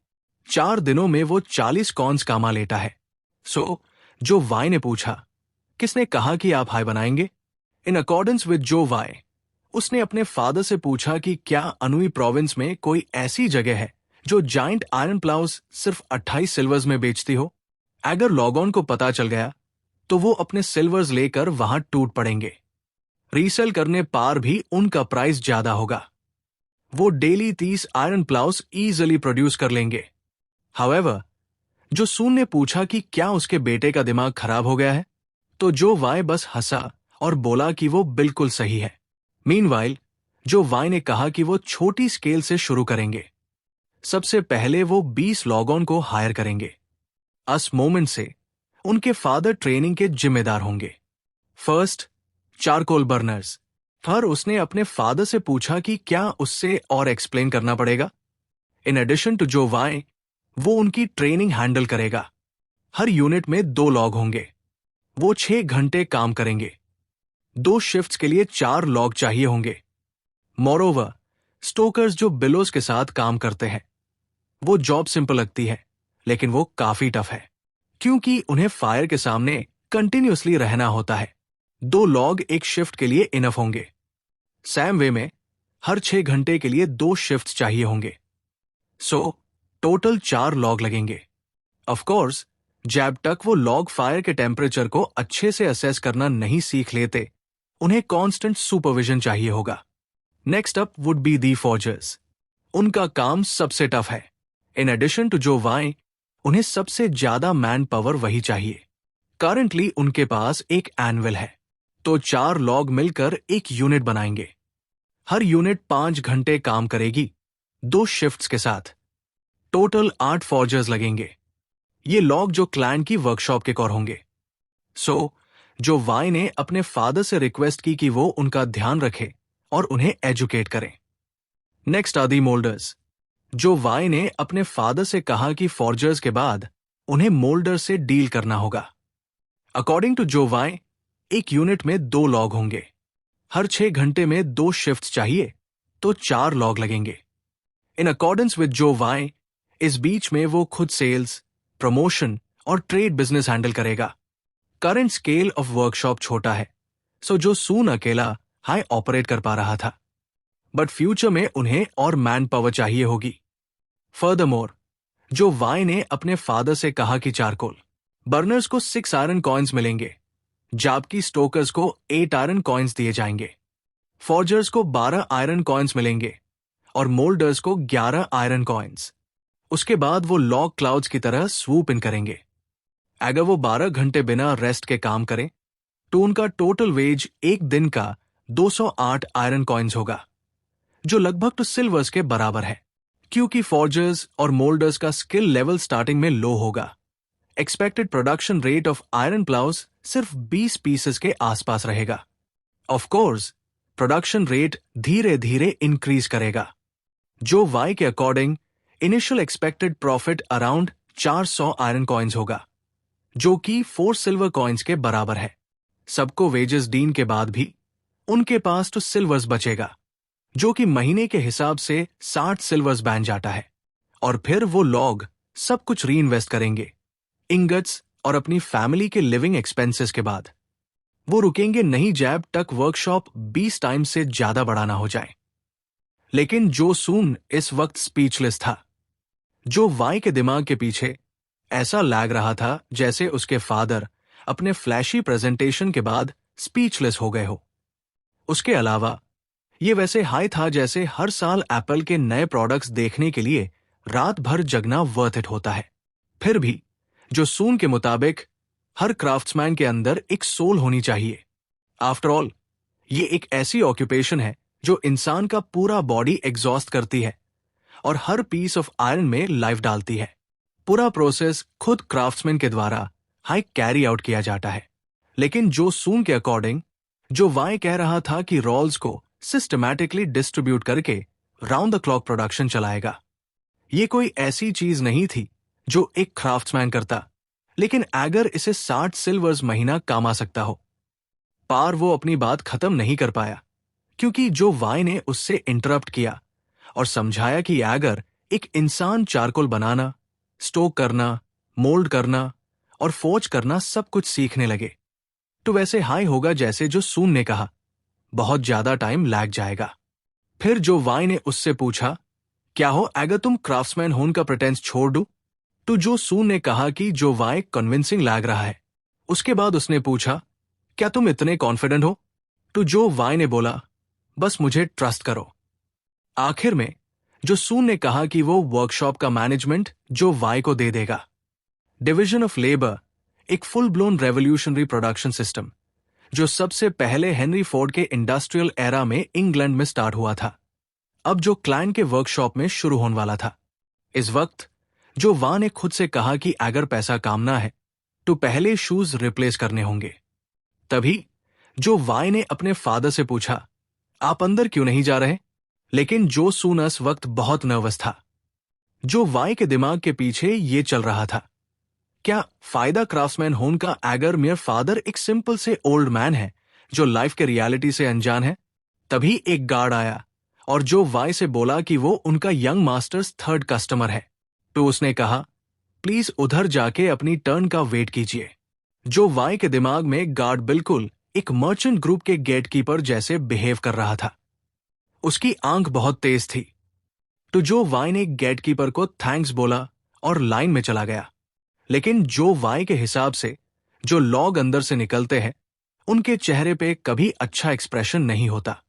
[SPEAKER 1] 4 दिनों में वो 40 कॉन्स कमा लेता है। सो जो वाई ने पूछा, किसने कहा कि आप हाई बनाएंगे। इन अकॉर्डेंस विद जो वाई, उसने अपने फादर से पूछा कि क्या अनूई प्रोविंस में कोई ऐसी जगह है जो जाइंट आयरन प्लाउस सिर्फ 28 सिल्वर्स में बेचती हो। अगर लॉगॉन को पता चल गया तो वो अपने सिल्वर्स लेकर वहां टूट पड़ेंगे। रीसेल करने पार भी उनका प्राइस ज्यादा होगा। वो डेली 30 आयरन प्लाउस इजीली प्रोड्यूस कर लेंगे। हाउएवर, जो सून ने पूछा कि क्या उसके बेटे का दिमाग खराब हो गया है, तो जो वाई बस हंसा और बोला कि वो बिल्कुल सही है। मीनवाइल, जो वाई ने कहा कि वो छोटी स्केल से शुरू करेंगे। सबसे पहले वो 20 लॉगॉन को हायर करेंगे। अस मोमेंट से उनके फादर ट्रेनिंग के जिम्मेदार होंगे। First, charcoal burners. फिर उसने अपने फादर से पूछा कि क्या उससे और एक्सप्लेन करना पड़ेगा। इन एडिशन टू जो वाई, वो उनकी ट्रेनिंग हैंडल करेगा। हर यूनिट में 2 लॉग होंगे। वो 6 घंटे काम करेंगे। 2 शिफ्ट्स के लिए 4 लॉग चाहिए होंगे। मोरोवर, स्टोकर्स जो बिलोस के साथ काम करते हैं, वो जॉब सिंपल लगती है लेकिन वो काफी टफ है क्योंकि उन्हें फायर के सामने कंटिन्यूअसली रहना होता है। 2 लॉग एक शिफ्ट के लिए इनफ होंगे। सैम वे में हर 6 घंटे के लिए 2 शिफ्ट्स चाहिए होंगे। सो टोटल 4 लॉग लगेंगे। ऑफ कोर्स, जब तक वो लॉग फायर के टेम्परेचर को अच्छे से असेस करना नहीं सीख लेते, उन्हें कांस्टेंट सुपरविजन चाहिए होगा। Next up would be the forgers. उनका काम सबसे टफ है। इन एडिशन टू जो वाई, उन्हें सबसे ज्यादा मैन पावर वही चाहिए। करंटली उनके पास एक एनुअल है, तो 4 लॉग मिलकर एक यूनिट बनाएंगे। हर यूनिट 5 घंटे काम करेगी, 2 शिफ्ट्स के साथ। टोटल 8 फॉर्जर्स लगेंगे। ये लॉग जो क्लैन की वर्कशॉप के कोर होंगे। सो जो वाई ने अपने फादर से रिक्वेस्ट की कि वो उनका ध्यान रखे और उन्हें एजुकेट करें। Next are the molders. जो वाई ने अपने फादर से कहा कि फॉर्जर्स के बाद उन्हें मोल्डर से डील करना होगा। अकॉर्डिंग टू जो वाई, एक यूनिट में 2 लॉग होंगे। हर 6 घंटे में 2 शिफ्ट चाहिए तो 4 लॉग लगेंगे। इन अकॉर्डेंस विद जो वाई, इस बीच में वो खुद सेल्स, प्रमोशन और ट्रेड बिजनेस हैंडल करेगा। करंट स्केल ऑफ वर्कशॉप छोटा है, सो जो सून अकेला हाई ऑपरेट कर पा रहा था, बट फ्यूचर में उन्हें और मैन पावर चाहिए होगी। फर्दरमोर, जो वाई ने अपने फादर से कहा कि चारकोल बर्नर्स को 6 आयरन कॉइन्स मिलेंगे, जबकि स्टोकर्स को 8 आयरन कॉइन्स दिए जाएंगे। फॉर्जर्स को 12 आयरन कॉइन्स मिलेंगे और मोल्डर्स को 11 आयरन कॉइन्स। उसके बाद वो लॉग क्लाउड्स की तरह स्वूप इन करेंगे। अगर वो 12 घंटे बिना रेस्ट के काम करें तो उनका टोटल वेज एक दिन का 208 आयरन कॉइन्स होगा, जो लगभग तो सिल्वर्स के बराबर है। क्योंकि फॉर्जर्स और मोल्डर्स का स्किल लेवल स्टार्टिंग में लो होगा, expected production rate of iron plows सिर्फ 20 पीसेस के आसपास रहेगा। ऑफ कोर्स, प्रोडक्शन रेट धीरे धीरे इंक्रीज करेगा। जो वाई के according initial expected profit around 400 iron coins होगा, जो कि 4 सिल्वर कॉइन्स के बराबर है। सबको वेजेस डीन के बाद भी उनके पास तो सिल्वर्स बचेगा, जो कि महीने के हिसाब से 60 सिल्वर्स बन जाता है। और फिर वो लॉग सब कुछ री इन्वेस्ट करेंगे, इंगट्स और अपनी फैमिली के लिविंग एक्सपेंसेस के बाद। वो रुकेंगे नहीं जब तक वर्कशॉप 20 टाइम से ज्यादा बढ़ाना हो जाए। लेकिन जो सून इस वक्त स्पीचलेस था। जो वाई के दिमाग के पीछे ऐसा लग रहा था जैसे उसके फादर अपने फ्लैशी प्रेजेंटेशन के बाद स्पीचलेस हो गए हो। उसके अलावा ये वैसे हाई था जैसे हर साल एप्पल के नए प्रोडक्ट्स देखने के लिए रात भर जगना वर्थ इट होता है। फिर भी जो सून के मुताबिक हर क्राफ्ट्समैन के अंदर एक सोल होनी चाहिए। आफ्टर ऑल, ये एक ऐसी ऑक्यूपेशन है जो इंसान का पूरा बॉडी एग्जॉस्ट करती है और हर पीस ऑफ आयरन में लाइफ डालती है। पूरा प्रोसेस खुद क्राफ्ट्समैन के द्वारा हाई कैरी आउट किया जाता है। लेकिन जो सून के अकॉर्डिंग, जो वाई कह रहा था कि रोल्स को सिस्टमैटिकली डिस्ट्रीब्यूट करके राउंड द क्लॉक प्रोडक्शन चलाएगा। ये कोई ऐसी चीज नहीं थी जो एक क्राफ्ट्समैन करता, लेकिन अगर इसे 60 सिल्वर्स महीना कमा सकता हो। पार वो अपनी बात खत्म नहीं कर पाया, क्योंकि जो वाई ने उससे इंटरप्ट किया और समझाया कि अगर एक इंसान चारकोल बनाना, स्टोक करना, मोल्ड करना और फोर्ज करना सब कुछ सीखने लगे, तो वैसे हाई होगा जैसे जो सून ने कहा, बहुत ज्यादा टाइम लग जाएगा। फिर जो वाई ने उससे पूछा, क्या हो अगर तुम क्राफ्ट्समैन होने का प्रेटेंस छोड़ दो? तो जो सून ने कहा कि जो वाई कन्विंसिंग लग रहा है। उसके बाद उसने पूछा, क्या तुम इतने कॉन्फिडेंट हो? तो जो वाई ने बोला, बस मुझे ट्रस्ट करो। आखिर में जो सून ने कहा कि वो वर्कशॉप का मैनेजमेंट जो वाई को दे देगा। डिवीजन ऑफ लेबर एक full blown revolutionary production system, जो सबसे पहले हेनरी फोर्ड के इंडस्ट्रियल एरा में इंग्लैंड में स्टार्ट हुआ था, अब जो क्लाइंट के वर्कशॉप में शुरू होने वाला था। इस वक्त जो वाई ने खुद से कहा कि अगर पैसा कामना है तो पहले शूज रिप्लेस करने होंगे। तभी जो वाई ने अपने फादर से पूछा, आप अंदर क्यों नहीं जा रहे? लेकिन जो सून उस वक्त बहुत नर्वस था। जो वाई के दिमाग के पीछे ये चल रहा था, क्या फायदा क्राफ्ट्समैन होने का अगर मेयर फादर एक सिंपल से ओल्ड मैन है जो लाइफ के रियलिटी से अनजान है? तभी एक गार्ड आया और जो वाई से बोला कि वो उनका यंग मास्टर्स 3rd कस्टमर है। तो उसने कहा, प्लीज उधर जाके अपनी टर्न का वेट कीजिए। जो वाई के दिमाग में गार्ड बिल्कुल एक मर्चेंट ग्रुप के गेटकीपर जैसे बिहेव कर रहा था। उसकी आंख बहुत तेज थी। तो जो वाई ने गेटकीपर को थैंक्स बोला और लाइन में चला गया। लेकिन जो वाई के हिसाब से जो लॉग अंदर से निकलते हैं, उनके चेहरे पे कभी अच्छा एक्सप्रेशन नहीं होता,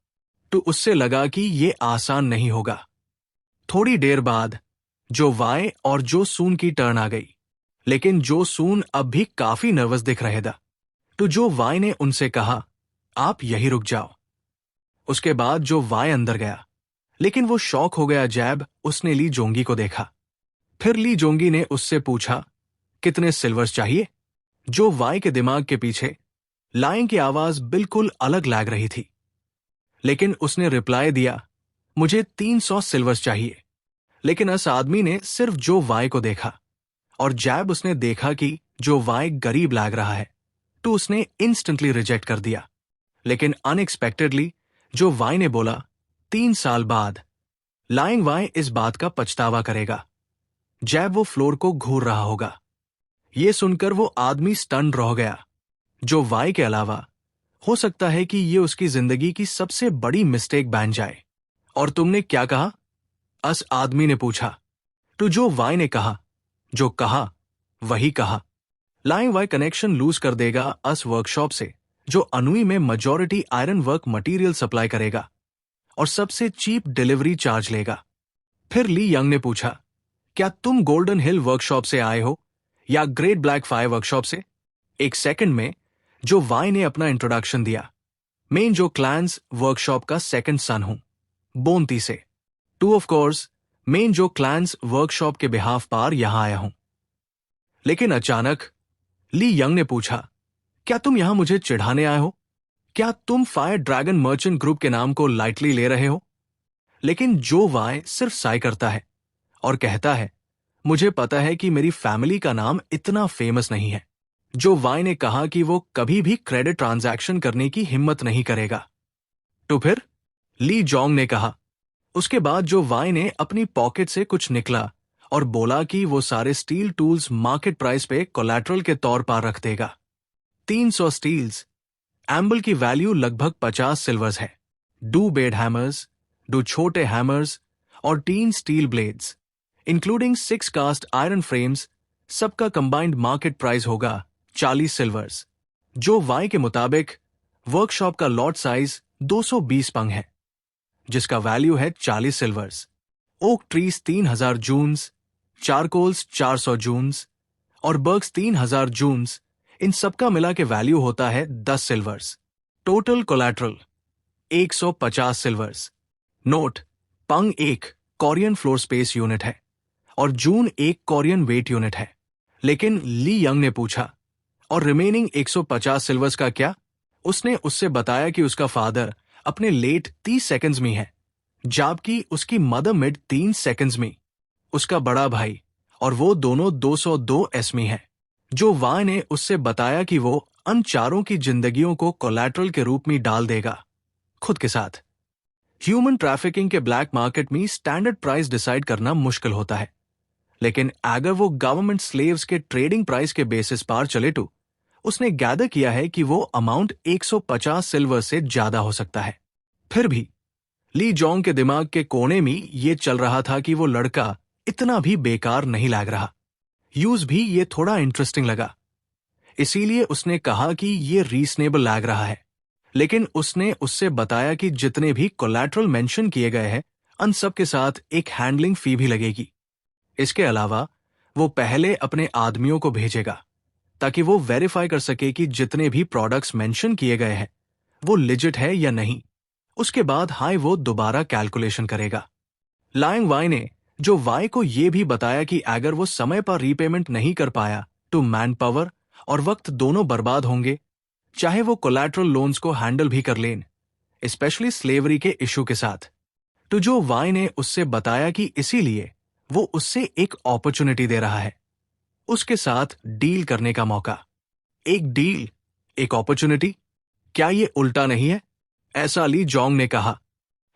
[SPEAKER 1] तो उससे लगा कि ये आसान नहीं होगा। थोड़ी देर बाद जो वाई और जो सून की टर्न आ गई, लेकिन जो सून अब भी काफी नर्वस दिख रहे था। तो जो वाई ने उनसे कहा, आप यही रुक जाओ। उसके बाद जो वाई अंदर गया, लेकिन वो शॉक हो गया जब उसने ली जोंगी को देखा। फिर ली जोंगी ने उससे पूछा, कितने सिल्वर्स चाहिए? जो वाई के दिमाग के पीछे लाइन की आवाज बिल्कुल अलग लग रही थी, लेकिन उसने रिप्लाई दिया, मुझे 300 सिल्वर्स चाहिए। लेकिन उस आदमी ने सिर्फ जो वाई को देखा और जैब उसने देखा कि जो वाई गरीब लग रहा है, तो उसने इंस्टेंटली रिजेक्ट कर दिया। लेकिन अनएक्सपेक्टेडली जो वाई ने बोला, 3 साल बाद लाइंग वाई इस बात का पछतावा करेगा। जैब वो फ्लोर को घूर रहा होगा। ये सुनकर वो आदमी स्टन रह गया। जो वाई के अलावा हो सकता है कि ये उसकी जिंदगी की सबसे बड़ी मिस्टेक बन जाए। और तुमने क्या कहा? अस आदमी ने पूछा। तो जो वाई ने कहा, जो कहा वही कहा। लाइंग वाई कनेक्शन लूज कर देगा अस वर्कशॉप से, जो अनुई में majority iron work material supply करेगा और सबसे चीप डिलीवरी चार्ज लेगा। फिर ली यंग ने पूछा, क्या तुम गोल्डन हिल वर्कशॉप से आए हो या ग्रेट ब्लैक फायर वर्कशॉप से? एक सेकंड में जो वाई ने अपना इंट्रोडक्शन दिया। मैं जो क्लैंस वर्कशॉप का सेकंड सन हूं, बोनती से। टू ऑफ कोर्स मैं जो क्लैंस वर्कशॉप के बिहाफ पर यहां आया हूं। लेकिन अचानक ली यंग ने पूछा, क्या तुम यहां मुझे चिढ़ाने आए हो? क्या तुम फायर ड्रैगन मर्चेंट ग्रुप के नाम को लाइटली ले रहे हो? लेकिन जो वाई सिर्फ साई करता है और कहता है, मुझे पता है कि मेरी फैमिली का नाम इतना फेमस नहीं है। जो वाई ने कहा कि वो कभी भी क्रेडिट ट्रांजैक्शन करने की हिम्मत नहीं करेगा। तो फिर ली जोंग ने कहा। उसके बाद जो वाई ने अपनी पॉकेट से कुछ निकला और बोला कि वो सारे स्टील टूल्स मार्केट प्राइस पे कोलैटरल के तौर पर रख देगा। 300 स्टील्स। एम्बल की वैल्यू लगभग 50 सिल्वर्स है। 2 बेड हैमर्स, 2 छोटे हैमर्स और 3 steel blades, including 6 cast iron frames, सबका कंबाइंड मार्केट प्राइस होगा 40 सिल्वर्स। जो वाई के मुताबिक वर्कशॉप का लॉट साइज 220 पंग है, जिसका वैल्यू है 40 सिल्वर्स। ओक ट्रीज 3000 जून्स, चारकोल्स 400 जून्स और बर्ग्स 3000 जून्स, इन सबका मिला के वैल्यू होता है 10 silvers. Total collateral 150 silvers. Note, पंग 1 कोरियन फ्लोर स्पेस यूनिट है और जून 1 कोरियन वेट यूनिट है। लेकिन ली यंग ने पूछा, और रिमेनिंग 150 सिल्वर्स का क्या? उसने उससे बताया कि उसका फादर अपने लेट 30 सेकंड्स में है, जबकि उसकी मदर मिड 3 सेकंड्स में, उसका बड़ा भाई, और वो दोनों 202 एस में है। जो वाई ने उससे बताया कि वो उन चारों की जिंदगियों को कोलैटरल के रूप में डाल देगा, खुद के साथ। ह्यूमन ट्रैफिकिंग के ब्लैक मार्केट में स्टैंडर्ड प्राइस डिसाइड करना मुश्किल होता है, लेकिन अगर वो गवर्नमेंट स्लेव्स के ट्रेडिंग प्राइस के बेसिस पर चले तो उसने गैदर किया है कि वो अमाउंट 150 सिल्वर से ज्यादा हो सकता है। फिर भी ली जोंग के दिमाग के कोने में ये चल रहा था कि वो लड़का इतना भी बेकार नहीं लग रहा। यूज भी ये थोड़ा इंटरेस्टिंग लगा, इसीलिए उसने कहा कि ये रीजनेबल लग रहा है। लेकिन उसने उससे बताया कि जितने भी कोलैटरल मेंशन किए गए हैं, उन सब के साथ एक हैंडलिंग फी भी लगेगी। इसके अलावा वो पहले अपने आदमियों को भेजेगा ताकि वो वेरीफाई कर सके कि जितने भी प्रोडक्ट्स मेंशन किए गए हैं वो लिजिट है या नहीं। उसके बाद हाई वो दोबारा कैलकुलेशन करेगा। लाइंग वाई ने जो वाई को ये भी बताया कि अगर वो समय पर रीपेमेंट नहीं कर पाया तो मैन पावर और वक्त दोनों बर्बाद होंगे, चाहे वो कोलैटरल लोन्स को हैंडल भी कर लें, स्पेशली स्लेवरी के इशू के साथ। तो जो वाई ने उससे बताया कि इसीलिए वो उससे एक अपॉर्चुनिटी दे रहा है, उसके साथ डील करने का मौका। एक डील, एक अपॉर्चुनिटी, क्या ये उल्टा नहीं है? ऐसा ली जोंग ने कहा।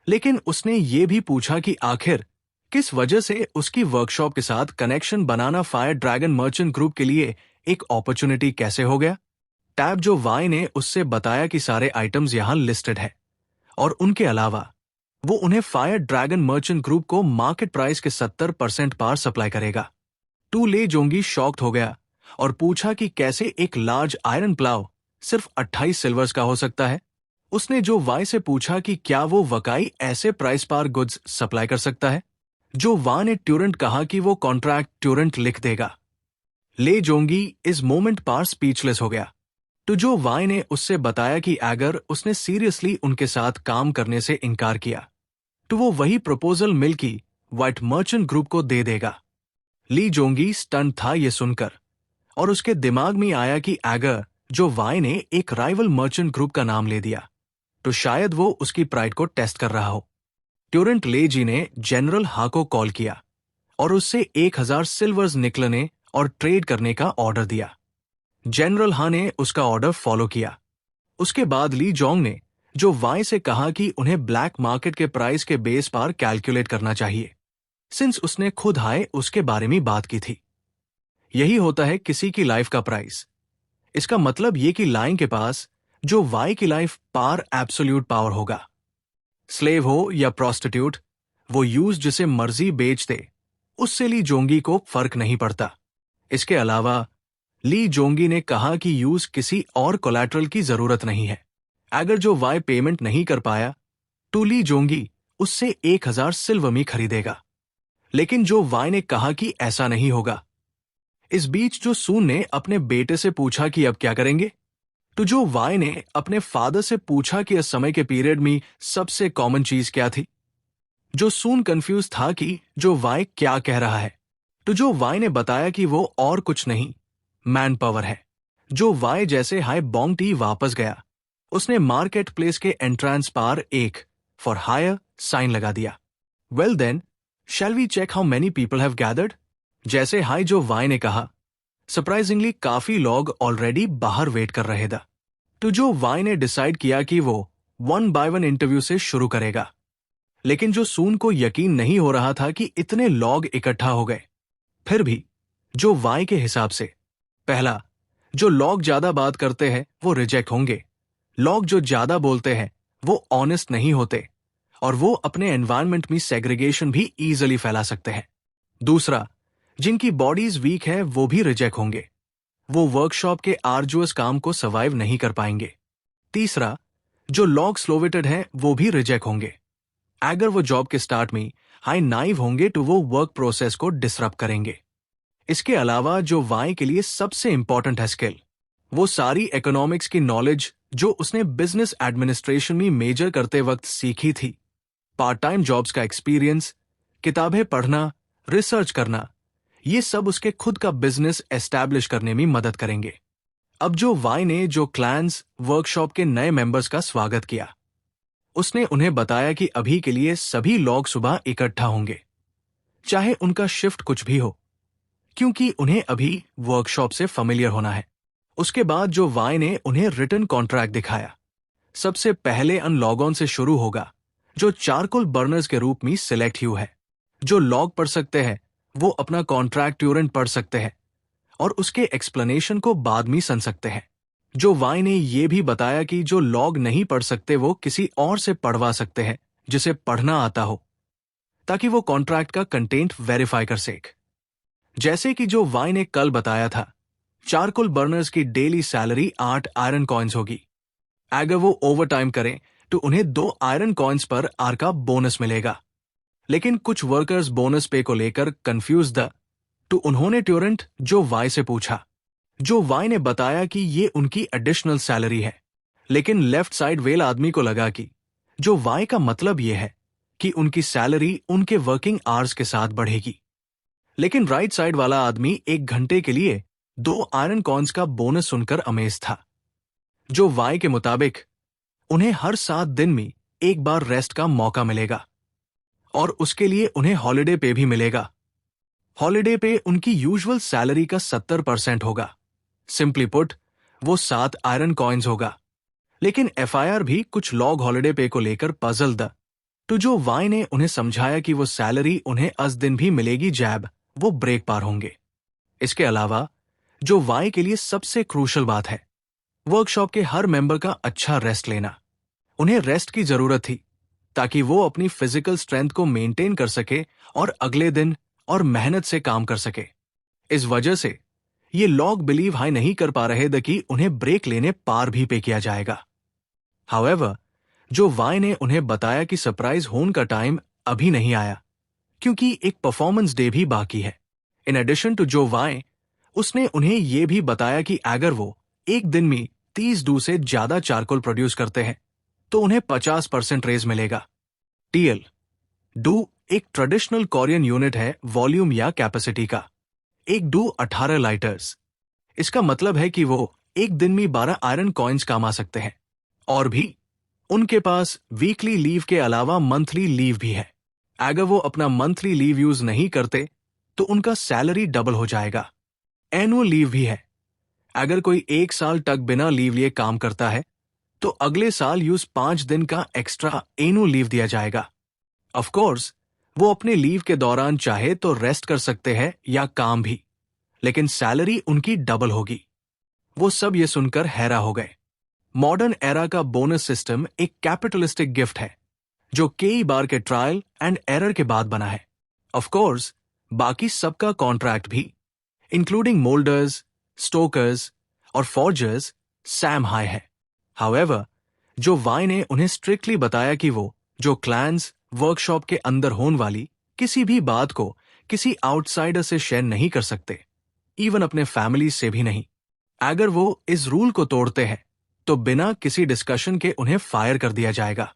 [SPEAKER 1] लेकिन उसने ये भी पूछा कि आखिर किस वजह से उसकी वर्कशॉप के साथ कनेक्शन बनाना फायर ड्रैगन मर्चेंट ग्रुप के लिए एक अपॉर्चुनिटी कैसे हो गया। टैब जो वाई ने उससे बताया कि सारे आइटम्स यहां लिस्टेड है और उनके अलावा वो उन्हें फायर ड्रैगन मर्चेंट ग्रुप को मार्केट प्राइस के 70% पार सप्लाई करेगा। टू ले जोंगी शॉक्ड हो गया और पूछा कि कैसे एक लार्ज आयरन प्लाव सिर्फ 28 सिल्वर्स का हो सकता है। उसने जो वाई से पूछा कि क्या वो वकाई ऐसे प्राइस पार गुड्स सप्लाई कर सकता है। जो वाई ने ट्यूरेंट कहा कि वो कॉन्ट्रैक्ट ट्यूरेंट लिख देगा। ले जोंगी इस मोमेंट पर स्पीचलेस हो गया। तो जो वाई ने उससे बताया कि अगर उसने सीरियसली उनके साथ काम करने से इनकार किया तो वो वही proposal milky white merchant group को दे देगा। ली जोंगी स्टन था ये सुनकर, और उसके दिमाग में आया कि अगर जो वाई ने एक राइवल मर्चेंट ग्रुप का नाम ले दिया तो शायद वो उसकी प्राइड को टेस्ट कर रहा हो। ट्यूरेंट ले जी ने जनरल हा को कॉल किया और उससे 1000 सिल्वर्स निकलने और ट्रेड करने का ऑर्डर दिया। जनरल हा ने उसका ऑर्डर फॉलो किया। उसके बाद ली जोंग ने जो वाई से कहा कि उन्हें ब्लैक मार्केट के प्राइस के बेस पर कैलकुलेट करना चाहिए, सिंस उसने खुद हाय उसके बारे में बात की थी। यही होता है किसी की लाइफ का प्राइस। इसका मतलब ये कि लाइन के पास जो वाई की लाइफ पार एब्सोल्यूट पावर होगा। स्लेव हो या प्रोस्टिट्यूट, वो यूज जिसे मर्जी बेच दे, उससे ली जोंगी को फर्क नहीं पड़ता। इसके अलावा ली जोंगी ने कहा कि यूज किसी और कोलैटरल की जरूरत नहीं है। अगर जो वाई पेमेंट नहीं कर पाया तो ली जोंगी उससे 1000 सिल्वर मी खरीदेगा। लेकिन जो वाई ने कहा कि ऐसा नहीं होगा। इस बीच जो सून ने अपने बेटे से पूछा कि अब क्या करेंगे, तो जो वाई ने अपने फादर से पूछा कि इस समय के पीरियड में सबसे कॉमन चीज क्या थी। जो सून कंफ्यूज था कि जो वाई क्या कह रहा है, तो जो वाई ने बताया कि वो और कुछ नहीं, मैन पावर है। जो वाई जैसे हाई बोंग टी वापस गया, उसने मार्केट प्लेस के एंट्रेंस पार एक फॉर हायर साइन लगा दिया। Well then, shall we check how many people have gathered. जैसे हाई जो वाई ने कहा, सरप्राइजिंगली काफी लोग ऑलरेडी बाहर वेट कर रहे थे। तो जो वाई ने डिसाइड किया कि वो 1 by 1 इंटरव्यू से शुरू करेगा। लेकिन जो सून को यकीन नहीं हो रहा था कि इतने लोग इकट्ठा हो गए। फिर भी जो वाई के हिसाब से, पहला, जो लोग ज्यादा बात करते हैं वो रिजेक्ट होंगे। लोग जो ज्यादा बोलते हैं वो ऑनेस्ट नहीं होते और वो अपने एनवायरनमेंट में सेग्रीगेशन भी इजीली फैला सकते हैं। दूसरा, जिनकी बॉडीज वीक है वो भी रिजेक्ट होंगे। वो वर्कशॉप के आर्जुअस काम को सर्वाइव नहीं कर पाएंगे। तीसरा, जो लोग स्लोवेटेड हैं वो भी रिजेक्ट होंगे। अगर वो जॉब के स्टार्ट में हाई नाइव होंगे तो वो वर्क प्रोसेस को डिसरप्ट करेंगे। इसके अलावा जो वाई के लिए सबसे इंपॉर्टेंट है स्किल, वो सारी इकोनॉमिक्स की नॉलेज जो उसने बिजनेस एडमिनिस्ट्रेशन में मेजर करते वक्त सीखी थी। पार्ट टाइम जॉब्स का एक्सपीरियंस, किताबें पढ़ना, रिसर्च करना, ये सब उसके खुद का बिजनेस एस्टैब्लिश करने में मदद करेंगे। अब जो वाई ने जो क्लैंस वर्कशॉप के नए मेंबर्स का स्वागत किया, उसने उन्हें बताया कि अभी के लिए सभी लोग सुबह इकट्ठा होंगे, चाहे उनका शिफ्ट कुछ भी हो, क्योंकि उन्हें अभी वर्कशॉप से फेमिलियर होना है। उसके बाद जो वाई ने उन्हें रिटन कॉन्ट्रैक्ट दिखाया। सबसे पहले उन लोगों से शुरू होगा जो चारकोल बर्नर्स के रूप में सिलेक्ट हुए हैं। जो लोग पढ़ सकते हैं वो अपना कॉन्ट्रैक्ट ट्यूरेंट पढ़ सकते हैं और उसके एक्सप्लेनेशन को बाद में सुन सकते हैं। जो वाई ने यह भी बताया कि जो लोग नहीं पढ़ सकते वो किसी और से पढ़वा सकते हैं जिसे पढ़ना आता हो, ताकि वो कॉन्ट्रैक्ट का कंटेंट वेरीफाई कर सके। जैसे कि जो वाई ने कल बताया था, चारकोल बर्नर्स की डेली सैलरी 8 आयरन कॉइन्स होगी। अगर वो ओवर टाइम करें तो उन्हें 2 आयरन कॉइन्स पर आर का बोनस मिलेगा। लेकिन कुछ वर्कर्स बोनस पे को लेकर कंफ्यूज थे, तो उन्होंने ट्यूरेंट जो वाई से पूछा। जो वाई ने बताया कि ये उनकी एडिशनल सैलरी है। लेकिन लेफ्ट साइड वेल आदमी को लगा कि जो वाई का मतलब यह है कि उनकी सैलरी उनके वर्किंग आवर्स के साथ बढ़ेगी। लेकिन राइट साइड वाला आदमी 1 घंटे के लिए 2 आयरन कॉइन्स का बोनस सुनकर अमेज था। जो वाई के मुताबिक उन्हें हर 7 दिन में 1 बार रेस्ट का मौका मिलेगा और उसके लिए उन्हें हॉलिडे पे भी मिलेगा। हॉलिडे पे उनकी यूजुअल सैलरी का 70% होगा। सिंपली पुट, वो 7 आयरन कॉइन्स होगा। लेकिन एफआईआर भी कुछ लोग हॉलिडे पे को लेकर पजल द, तो जो वाई ने उन्हें समझाया कि वो सैलरी उन्हें 10 दिन भी मिलेगी जैब वो ब्रेक पार होंगे। इसके अलावा जो वाई के लिए सबसे क्रूशल बात है, वर्कशॉप के हर मेंबर का अच्छा रेस्ट लेना। उन्हें रेस्ट की जरूरत थी ताकि वो अपनी फिजिकल स्ट्रेंथ को मेंटेन कर सके और अगले दिन और मेहनत से काम कर सके। इस वजह से ये लोग बिलीव हाई नहीं कर पा रहे थे कि उन्हें ब्रेक लेने पार भी पे किया जाएगा। हाउएवर, जो वाई ने उन्हें बताया कि सरप्राइज होने का टाइम अभी नहीं आया, क्योंकि एक परफॉर्मेंस डे भी बाकी है। इन एडिशन टू जो वाई, उसने उन्हें यह भी बताया कि अगर वो एक दिन में 30 डू से ज्यादा चारकोल प्रोड्यूस करते हैं तो उन्हें 50% रेज मिलेगा। टीएल डू एक ट्रेडिशनल कोरियन यूनिट है वॉल्यूम या कैपेसिटी का। एक डू 18 लाइटर्स। इसका मतलब है कि वो एक दिन में 12 आयरन कॉइन्स कमा सकते हैं। और भी उनके पास वीकली लीव के अलावा मंथली लीव भी है। अगर वो अपना मंथली लीव यूज नहीं करते तो उनका सैलरी डबल हो जाएगा। एनुअल लीव भी है। अगर कोई 1 साल तक बिना लीव लिए काम करता है तो अगले साल यूज 5 दिन का एक्स्ट्रा एनुअल लीव दिया जाएगा। ऑफ कोर्स वो अपने लीव के दौरान चाहे तो रेस्ट कर सकते हैं या काम भी, लेकिन सैलरी उनकी डबल होगी। वो सब ये सुनकर हैरा हो गए। मॉडर्न एरा का बोनस सिस्टम एक कैपिटलिस्टिक गिफ्ट है जो कई बार के ट्रायल एंड एरर के बाद बना है। ऑफ कोर्स बाकी सबका कॉन्ट्रैक्ट भी, इंक्लूडिंग मोल्डर्स, स्टोकर्स और फॉर्जर्स, सैम हाई है। हाउएवर, जो वाई ने उन्हें स्ट्रिक्टली बताया कि वो जो क्लैंस वर्कशॉप के अंदर होने वाली किसी भी बात को किसी आउटसाइडर से शेयर नहीं कर सकते, इवन अपने फैमिली से भी नहीं। अगर वो इस रूल को तोड़ते हैं तो बिना किसी डिस्कशन के उन्हें फायर कर दिया जाएगा।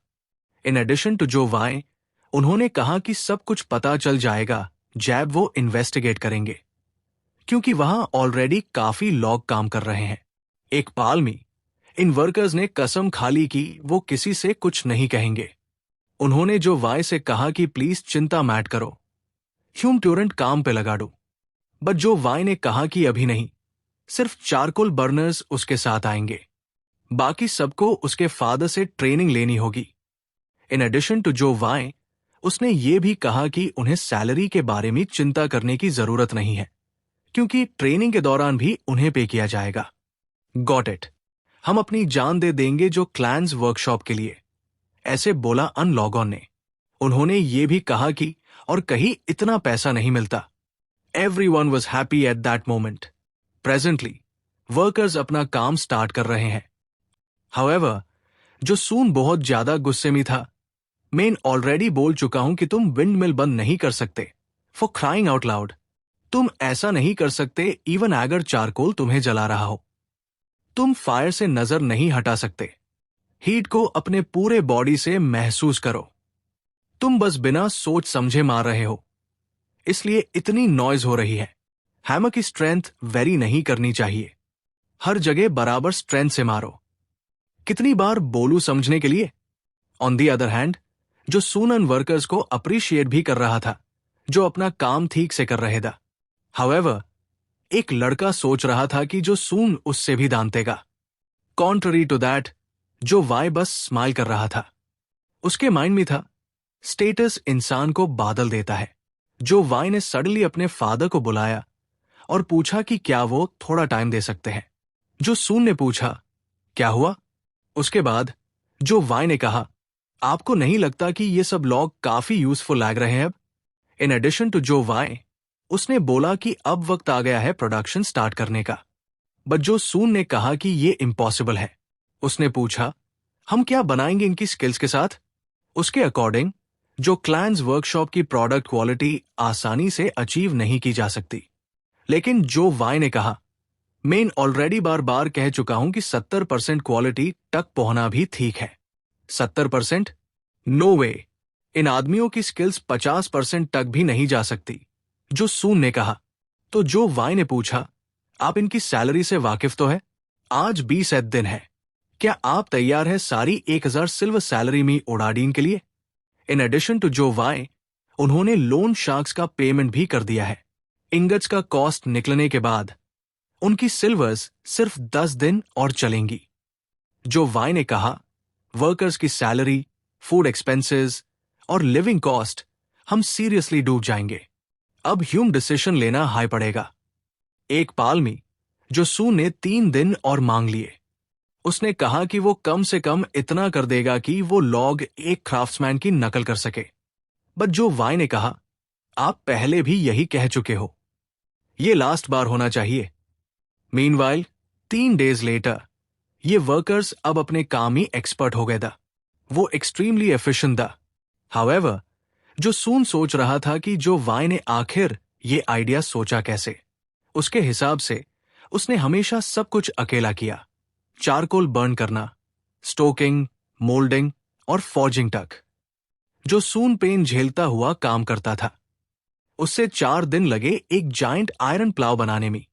[SPEAKER 1] इन एडिशन टू जो वाई, उन्होंने कहा कि सब कुछ पता चल जाएगा जब वो इन्वेस्टिगेट करेंगे, क्योंकि वहां ऑलरेडी काफी लोग काम कर रहे हैं। एक पाल में इन वर्कर्स ने कसम खा ली कि वो किसी से कुछ नहीं कहेंगे। उन्होंने जो वाई से कहा कि प्लीज चिंता मत करो, ह्यूम टोरेंट काम पे लगा दो। बट जो वाई ने कहा कि अभी नहीं, सिर्फ चारकोल बर्नर्स उसके साथ आएंगे, बाकी सबको उसके फादर से ट्रेनिंग लेनी होगी। इन एडिशन टू जो वाई, उसने ये भी कहा कि उन्हें सैलरी के बारे में चिंता करने की जरूरत नहीं है, क्योंकि ट्रेनिंग के दौरान भी उन्हें पे किया जाएगा। गॉट इट, हम अपनी जान दे देंगे जो क्लैंस वर्कशॉप के लिए, ऐसे बोला अनलॉगॉन ने। उन्होंने ये भी कहा कि और कहीं इतना पैसा नहीं मिलता। Everyone was happy at that moment. Presently workers अपना काम स्टार्ट कर रहे हैं। हाउएवर, जो सून बहुत ज्यादा गुस्से में था। मैं ऑलरेडी बोल चुका हूं कि तुम विंड मिल बंद नहीं कर सकते, फॉर क्राइंग आउट लाउड। तुम ऐसा नहीं कर सकते इवन अगर चारकोल तुम्हें जला रहा हो। तुम फायर से नजर नहीं हटा सकते, हीट को अपने पूरे बॉडी से महसूस करो। तुम बस बिना सोच समझे मार रहे हो, इसलिए इतनी नॉइज हो रही है। हैमर की स्ट्रेंथ वेरी नहीं करनी चाहिए, हर जगह बराबर स्ट्रेंथ से मारो। कितनी बार बोलूं समझने के लिए। ऑन दी अदर हैंड, जो सूनन वर्कर्स को अप्रिशिएट भी कर रहा था, जो अपना काम ठीक से कर रहे था। हाउएवर, एक लड़का सोच रहा था कि जो सून उससे भी दांतेगा। कॉन्ट्ररी टू दैट, जो वाई बस स्माइल कर रहा था। उसके माइंड में था, स्टेटस इंसान को बादल देता है। जो वाई ने सडनली अपने फादर को बुलाया और पूछा कि क्या वो थोड़ा टाइम दे सकते हैं। जो सून ने पूछा, क्या हुआ? उसके बाद जो वाई ने कहा, आपको नहीं लगता कि ये सब लॉग काफी यूजफुल लग रहे हैं अब? इन एडिशन टू जो वाई, उसने बोला कि अब वक्त आ गया है प्रोडक्शन स्टार्ट करने का। बट जो सून ने कहा कि ये इम्पॉसिबल है। उसने पूछा, हम क्या बनाएंगे इनकी स्किल्स के साथ? उसके अकॉर्डिंग जो क्लैंस वर्कशॉप की प्रोडक्ट क्वालिटी आसानी से अचीव नहीं की जा सकती। लेकिन जो वाई ने कहा, मैं ऑलरेडी बार बार कह चुका हूं कि 70% क्वालिटी तक पहुंचना भी ठीक है। 70%? नो वे, इन आदमियों की स्किल्स 50% तक भी नहीं जा सकती। जो सून ने कहा। तो जो वाई ने पूछा, आप इनकी सैलरी से वाकिफ तो है? आज 20 दिन है, क्या आप तैयार है सारी 1000 सिल्वर सैलरी में उड़ाडीन के लिए? इन एडिशन टू जो वाई, उन्होंने लोन शार्क्स का पेमेंट भी कर दिया है। इंगट्स का कॉस्ट निकलने के बाद उनकी सिल्वर्स सिर्फ 10 दिन और चलेंगी। जो वाई ने कहा, वर्कर्स की सैलरी, फूड एक्सपेंसेस और लिविंग कॉस्ट हम सीरियसली डूब जाएंगे। अब ह्यूम डिसीजन लेना हाई पड़ेगा। एक पाल में जो सू ने 3 दिन और मांग लिए। उसने कहा कि वो कम से कम इतना कर देगा कि वो लॉग एक क्राफ्ट्समैन की नकल कर सके। बट जो वाई ने कहा, आप पहले भी यही कह चुके हो, ये लास्ट बार होना चाहिए। मीनवाइल 3 डेज लेटर, ये वर्कर्स अब अपने काम ही एक्सपर्ट हो गए था। वो एक्सट्रीमली एफिशिएंट था। हाउएवर, जो सून सोच रहा था कि जो वाई ने आखिर ये आइडिया सोचा कैसे। उसके हिसाब से उसने हमेशा सब कुछ अकेला किया, चारकोल बर्न करना, स्टोकिंग, मोल्डिंग और फॉर्जिंग तक। जो सून पेन झेलता हुआ काम करता था, उससे 4 दिन लगे एक जायंट आयरन प्लाव बनाने में।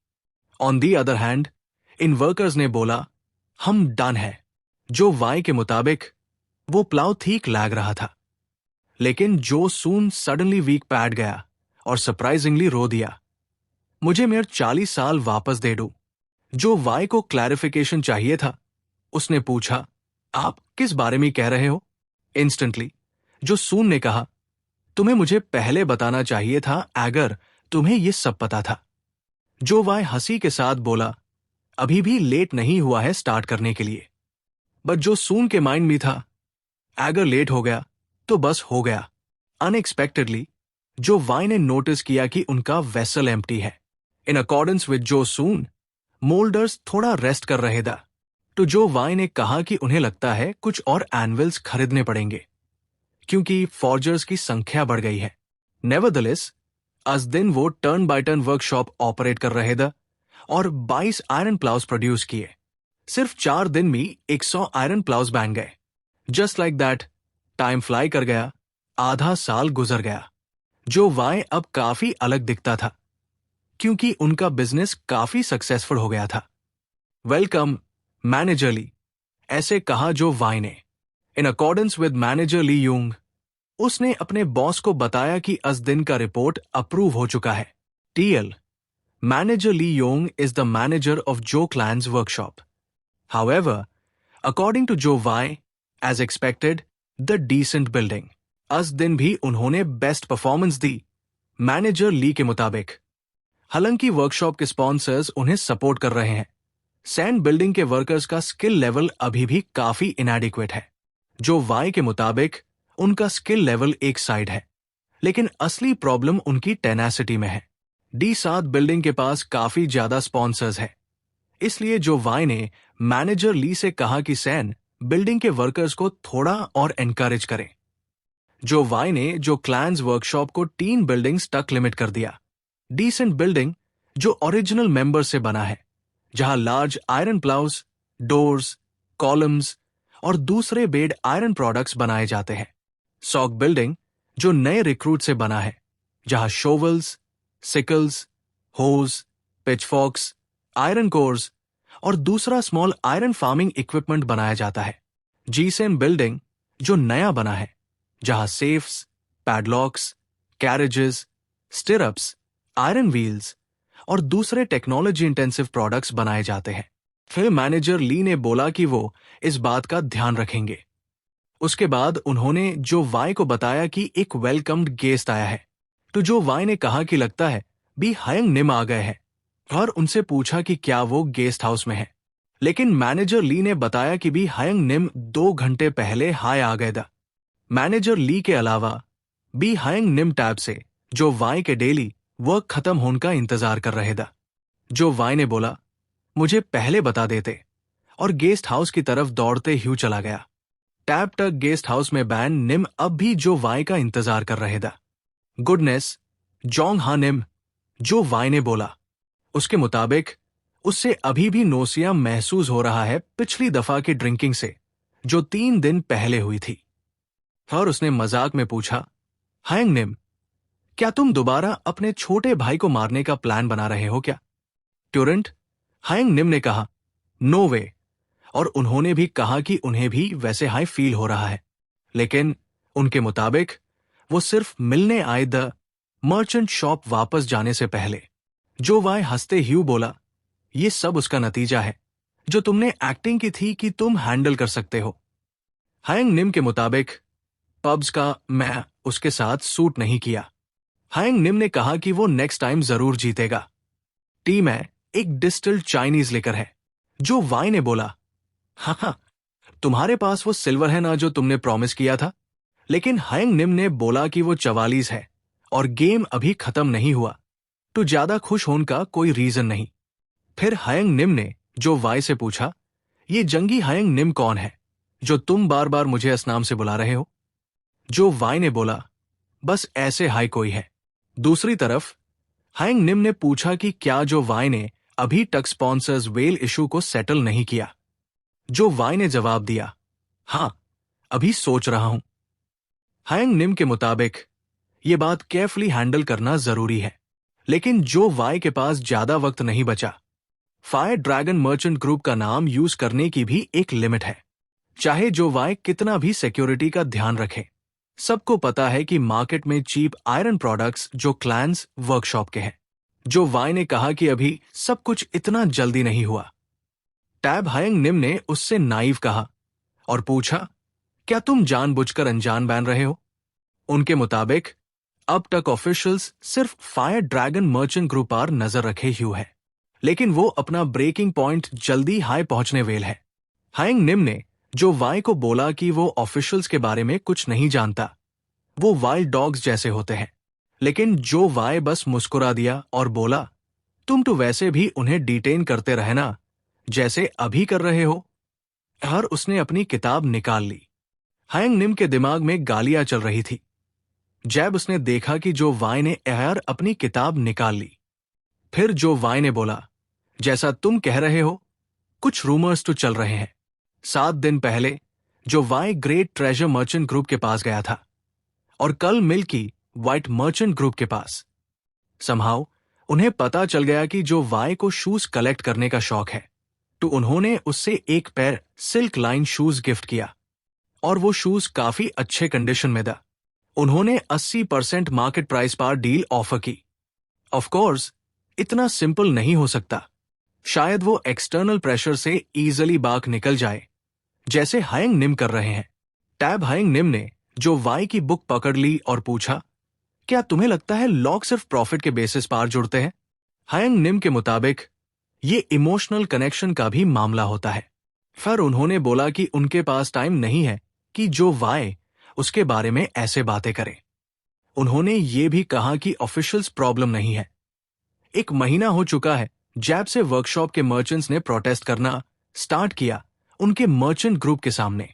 [SPEAKER 1] On the other hand, in workers ने बोला, हम डन है। जो वाई के मुताबिक वो प्लाव ठीक लग रहा था। लेकिन जो सून सडनली वीक पैड गया और सरप्राइजिंगली रो दिया। मुझे मेरे 40 साल वापस दे दो। जो वाई को क्लैरिफिकेशन चाहिए था, उसने पूछा, आप किस बारे में कह रहे हो? इंस्टेंटली जो सून ने कहा, तुम्हें मुझे पहले बताना चाहिए था अगर तुम्हें यह सब पता था। जो वाई हंसी के साथ बोला, अभी भी लेट नहीं हुआ है स्टार्ट करने के लिए। बट जो सून के माइंड में था, अगर लेट हो गया तो बस हो गया। अनएक्सपेक्टेडली जो वाई ने नोटिस किया कि उनका वेसल एम्प्टी है। इन अकॉर्डेंस विद जो सून, मोल्डर्स थोड़ा रेस्ट कर रहे थे। तो जो वाई ने कहा कि उन्हें लगता है कुछ और एनविल्स खरीदने पड़ेंगे क्योंकि फॉर्जर्स की संख्या बढ़ गई है। नेवरदलेस आज दिन वो turn by turn workshop operate कर रहे थे और 22 आयरन प्लाउज प्रोड्यूस किए। सिर्फ 4 दिन में 100 आयरन प्लाउज बन गए। Just like that time fly कर गया। आधा साल गुजर गया। जो वाई अब काफी अलग दिखता था क्योंकि उनका बिजनेस काफी सक्सेसफुल हो गया था। वेलकम मैनेजर ली, ऐसे कहा जो वाई ने। इन अकॉर्डेंस विद मैनेजर ली यूंग, उसने अपने बॉस को बताया कि इस दिन का रिपोर्ट अप्रूव हो चुका है। TL, manager Li Yong is the manager of जो क्लैन्स वर्कशॉप। हाउएवर, अकॉर्डिंग टू जो वाई, as expected, the decent building. इस दिन भी उन्होंने बेस्ट परफॉर्मेंस दी मैनेजर ली के मुताबिक। हालांकि वर्कशॉप के स्पॉन्सर्स उन्हें सपोर्ट कर रहे हैं, सैंड बिल्डिंग के वर्कर्स का स्किल लेवल अभी भी काफी इनएडिक्वेट है। जो वाई के मुताबिक उनका स्किल लेवल एक साइड है, लेकिन असली प्रॉब्लम उनकी टेनासिटी में है। D7 बिल्डिंग के पास काफी ज्यादा स्पॉन्सर्स है, इसलिए जो वाई ने मैनेजर ली से कहा कि सैन बिल्डिंग के वर्कर्स को थोड़ा और एनकरेज करें। जो वाई ने जो क्लैन्स वर्कशॉप को 3 बिल्डिंग्स तक लिमिट कर दिया। डिसेंट बिल्डिंग जो ओरिजिनल मेंबर से बना है, जहां large iron ploughs, doors, columns और दूसरे बेड आयरन प्रोडक्ट्स बनाए जाते हैं। सॉक बिल्डिंग जो नए रिक्रूट से बना है, जहां शोवल्स, सिकल्स, होज, पिचफॉक्स, आयरन कोर्स और दूसरा स्मॉल आयरन फार्मिंग इक्विपमेंट बनाया जाता है। जीसेम बिल्डिंग जो नया बना है, जहां सेफ्स, पैडलॉक्स, कैरेजेस, स्टिरअप्स, आयरन व्हील्स और दूसरे टेक्नोलॉजी इंटेंसिव प्रोडक्ट्स बनाए जाते हैं। फिर मैनेजर ली ने बोला कि वो इस बात का ध्यान रखेंगे। उसके बाद उन्होंने जो वाई को बताया कि एक वेलकम्ड गेस्ट आया है। तो जो वाई ने कहा कि लगता है बी हयंग निम आ गए हैं और उनसे पूछा कि क्या वो गेस्ट हाउस में है। लेकिन मैनेजर ली ने बताया कि बी हयंग निम 2 घंटे पहले हाय आ गए था। मैनेजर ली के अलावा बी हयंग निम टैब से जो वाई के डेली वर्क खत्म होने का इंतजार कर रहे था। जो वाई ने बोला, मुझे पहले बता देते, और गेस्ट हाउस की तरफ दौड़ते ह्यू चला गया। टैब तक गेस्ट हाउस में बैन निम अब भी जो वाई का इंतजार कर रहे था। गुडनेस जोंग हा निम, जो वाई ने बोला। उसके मुताबिक उससे अभी भी नोसिया महसूस हो रहा है पिछली दफा की ड्रिंकिंग से, जो 3 दिन पहले हुई थी। और उसने मजाक में पूछा, हयंग निम, क्या तुम दोबारा अपने छोटे भाई को मारने का प्लान बना रहे हो क्या? ट्यूरेंट, हयंग निम ने कहा, नो वे, और उन्होंने भी कहा कि उन्हें भी वैसे हाई फील हो रहा है। लेकिन उनके मुताबिक वो सिर्फ मिलने आए द मर्चेंट शॉप वापस जाने से पहले। जो वाई हंसते ह्यू बोला, ये सब उसका नतीजा है जो तुमने एक्टिंग की थी कि तुम हैंडल कर सकते हो। हयंग निम के मुताबिक पब्स का मैं उसके साथ सूट नहीं किया। हयंग निम ने कहा कि वो नेक्स्ट टाइम जरूर जीतेगा। टी में एक डिस्टिल्ड चाइनीज लिकर है। जो वाई ने बोला, हाँ, तुम्हारे पास वो सिल्वर है ना जो तुमने प्रॉमिस किया था। लेकिन हयंग निम ने बोला कि वो 44 है और गेम अभी खत्म नहीं हुआ, तो ज्यादा खुश होने का कोई रीजन नहीं। फिर हयंग निम ने जो वाई से पूछा, ये जंगी हयंग निम कौन है जो तुम बार बार मुझे इस नाम से बुला रहे हो? जो वाई ने बोला, बस ऐसे हाई कोई है। दूसरी तरफ हयंग निम ने पूछा कि क्या जो वाई ने अभी तक स्पॉन्सर्स वेल इशू को सेटल नहीं किया। जो वाई ने जवाब दिया, हां, अभी सोच रहा हूं। हयंग निम के मुताबिक यह बात केयरफुली हैंडल करना जरूरी है, लेकिन जो वाई के पास ज्यादा वक्त नहीं बचा। फायर ड्रैगन मर्चेंट ग्रुप का नाम यूज करने की भी एक लिमिट है, चाहे जो वाई कितना भी सिक्योरिटी का ध्यान रखे। सबको पता है कि मार्केट में चीप आयरन प्रोडक्ट्स जो क्लैन्स वर्कशॉप के हैं। जो वाई ने कहा कि अभी सब कुछ इतना जल्दी नहीं हुआ। टैब हायंग निम ने उससे नाइव कहा और पूछा, क्या तुम जानबूझकर अनजान बन रहे हो? उनके मुताबिक अब तक ऑफिशियल्स सिर्फ फायर ड्रैगन मर्चेंट ग्रुप पर नजर रखे ह्यू है, लेकिन वो अपना ब्रेकिंग पॉइंट जल्दी हाई पहुंचने वेल है। हायंग निम ने जो वाई को बोला कि वो ऑफिशियल्स के बारे में कुछ नहीं जानता, वो वाइल्ड डॉग्स जैसे होते हैं, लेकिन जो वाई बस मुस्कुरा दिया और बोला, तुम तो वैसे भी उन्हें डिटेन करते रहना जैसे अभी कर रहे हो। हर उसने अपनी किताब निकाल ली। हायंग निम के दिमाग में गालियां चल रही थी। जैब उसने देखा कि जो वाई ने एहर अपनी किताब निकाल ली। फिर जो वाई ने बोला, जैसा तुम कह रहे हो, कुछ रूमर्स तो चल रहे हैं। 7 दिन पहले जो वाई ग्रेट ट्रेजर मर्चेंट ग्रुप के पास गया था और कल मिल्की व्हाइट मर्चेंट ग्रुप के पास। समहाउ उन्हें पता चल गया कि जो वाई को शूज कलेक्ट करने का शौक है, तो उन्होंने उससे एक pair silk line shoes gift किया और वो शूज काफी अच्छे कंडीशन में था। उन्होंने 80% मार्केट प्राइस पर डील ऑफर की। ऑफ कोर्स इतना सिंपल नहीं हो सकता। शायद वो एक्सटर्नल प्रेशर से इजीली बाहर निकल जाए, जैसे हायंग निम कर रहे हैं। टैब हायंग निम ने जो वाई की बुक पकड़ ली और पूछा, क्या तुम्हें लगता है लॉग सिर्फ प्रॉफिट के बेसिस पर जुड़ते हैं? हायंग निम के मुताबिक ये इमोशनल कनेक्शन का भी मामला होता है। फिर उन्होंने बोला कि उनके पास टाइम नहीं है कि जो वाई उसके बारे में ऐसे बातें करे। उन्होंने ये भी कहा कि ऑफिशियल्स प्रॉब्लम नहीं है। 1 महीना हो चुका है जैब से वर्कशॉप के मर्चेंट्स ने प्रोटेस्ट करना स्टार्ट किया उनके मर्चेंट ग्रुप के सामने।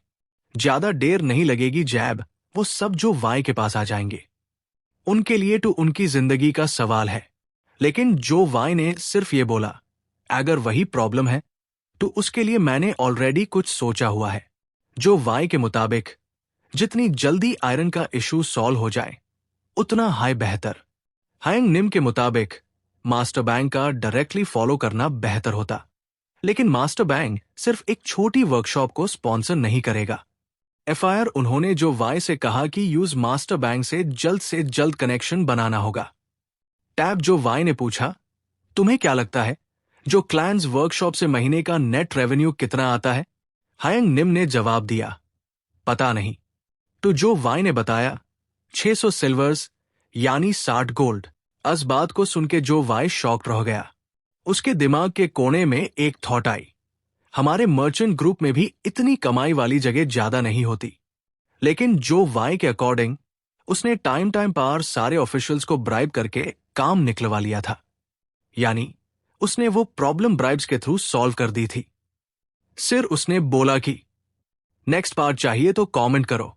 [SPEAKER 1] ज्यादा देर नहीं लगेगी, जैब वो सब जो वाई के पास आ जाएंगे। उनके लिए तो उनकी जिंदगी का सवाल है। लेकिन जो वाई ने सिर्फ ये बोला, अगर वही प्रॉब्लम है तो उसके लिए मैंने ऑलरेडी कुछ सोचा हुआ है। जो वाई के मुताबिक जितनी जल्दी आयरन का इशू सॉल्व हो जाए उतना हाई बेहतर। हायंग निम के मुताबिक मास्टर बैंक का डायरेक्टली फॉलो करना बेहतर होता, लेकिन मास्टर बैंक सिर्फ एक छोटी वर्कशॉप को स्पॉन्सर नहीं करेगा। एफआईआर उन्होंने जो वाई से कहा कि यूज मास्टर बैंक से जल्द कनेक्शन बनाना होगा। टैब जो वाई ने पूछा, तुम्हें क्या लगता है जो क्लैंस वर्कशॉप से महीने का नेट रेवेन्यू कितना आता है? हायंग निम ने जवाब दिया, पता नहीं। तो जो वाई ने बताया 600 सिल्वर्स यानी 60 गोल्ड। इस बात को सुनके जो वाई शॉक्ड रह गया। उसके दिमाग के कोने में एक थॉट आई, हमारे मर्चेंट ग्रुप में भी इतनी कमाई वाली जगह ज्यादा नहीं होती। लेकिन जो वाई के अकॉर्डिंग उसने टाइम पर सारे ऑफिशियल्स को ब्राइब करके काम निकलवा लिया था, यानी उसने वो प्रॉब्लम ब्राइब्स के थ्रू सॉल्व कर दी थी। सिर उसने बोला कि नेक्स्ट पार्ट चाहिए तो कमेंट करो।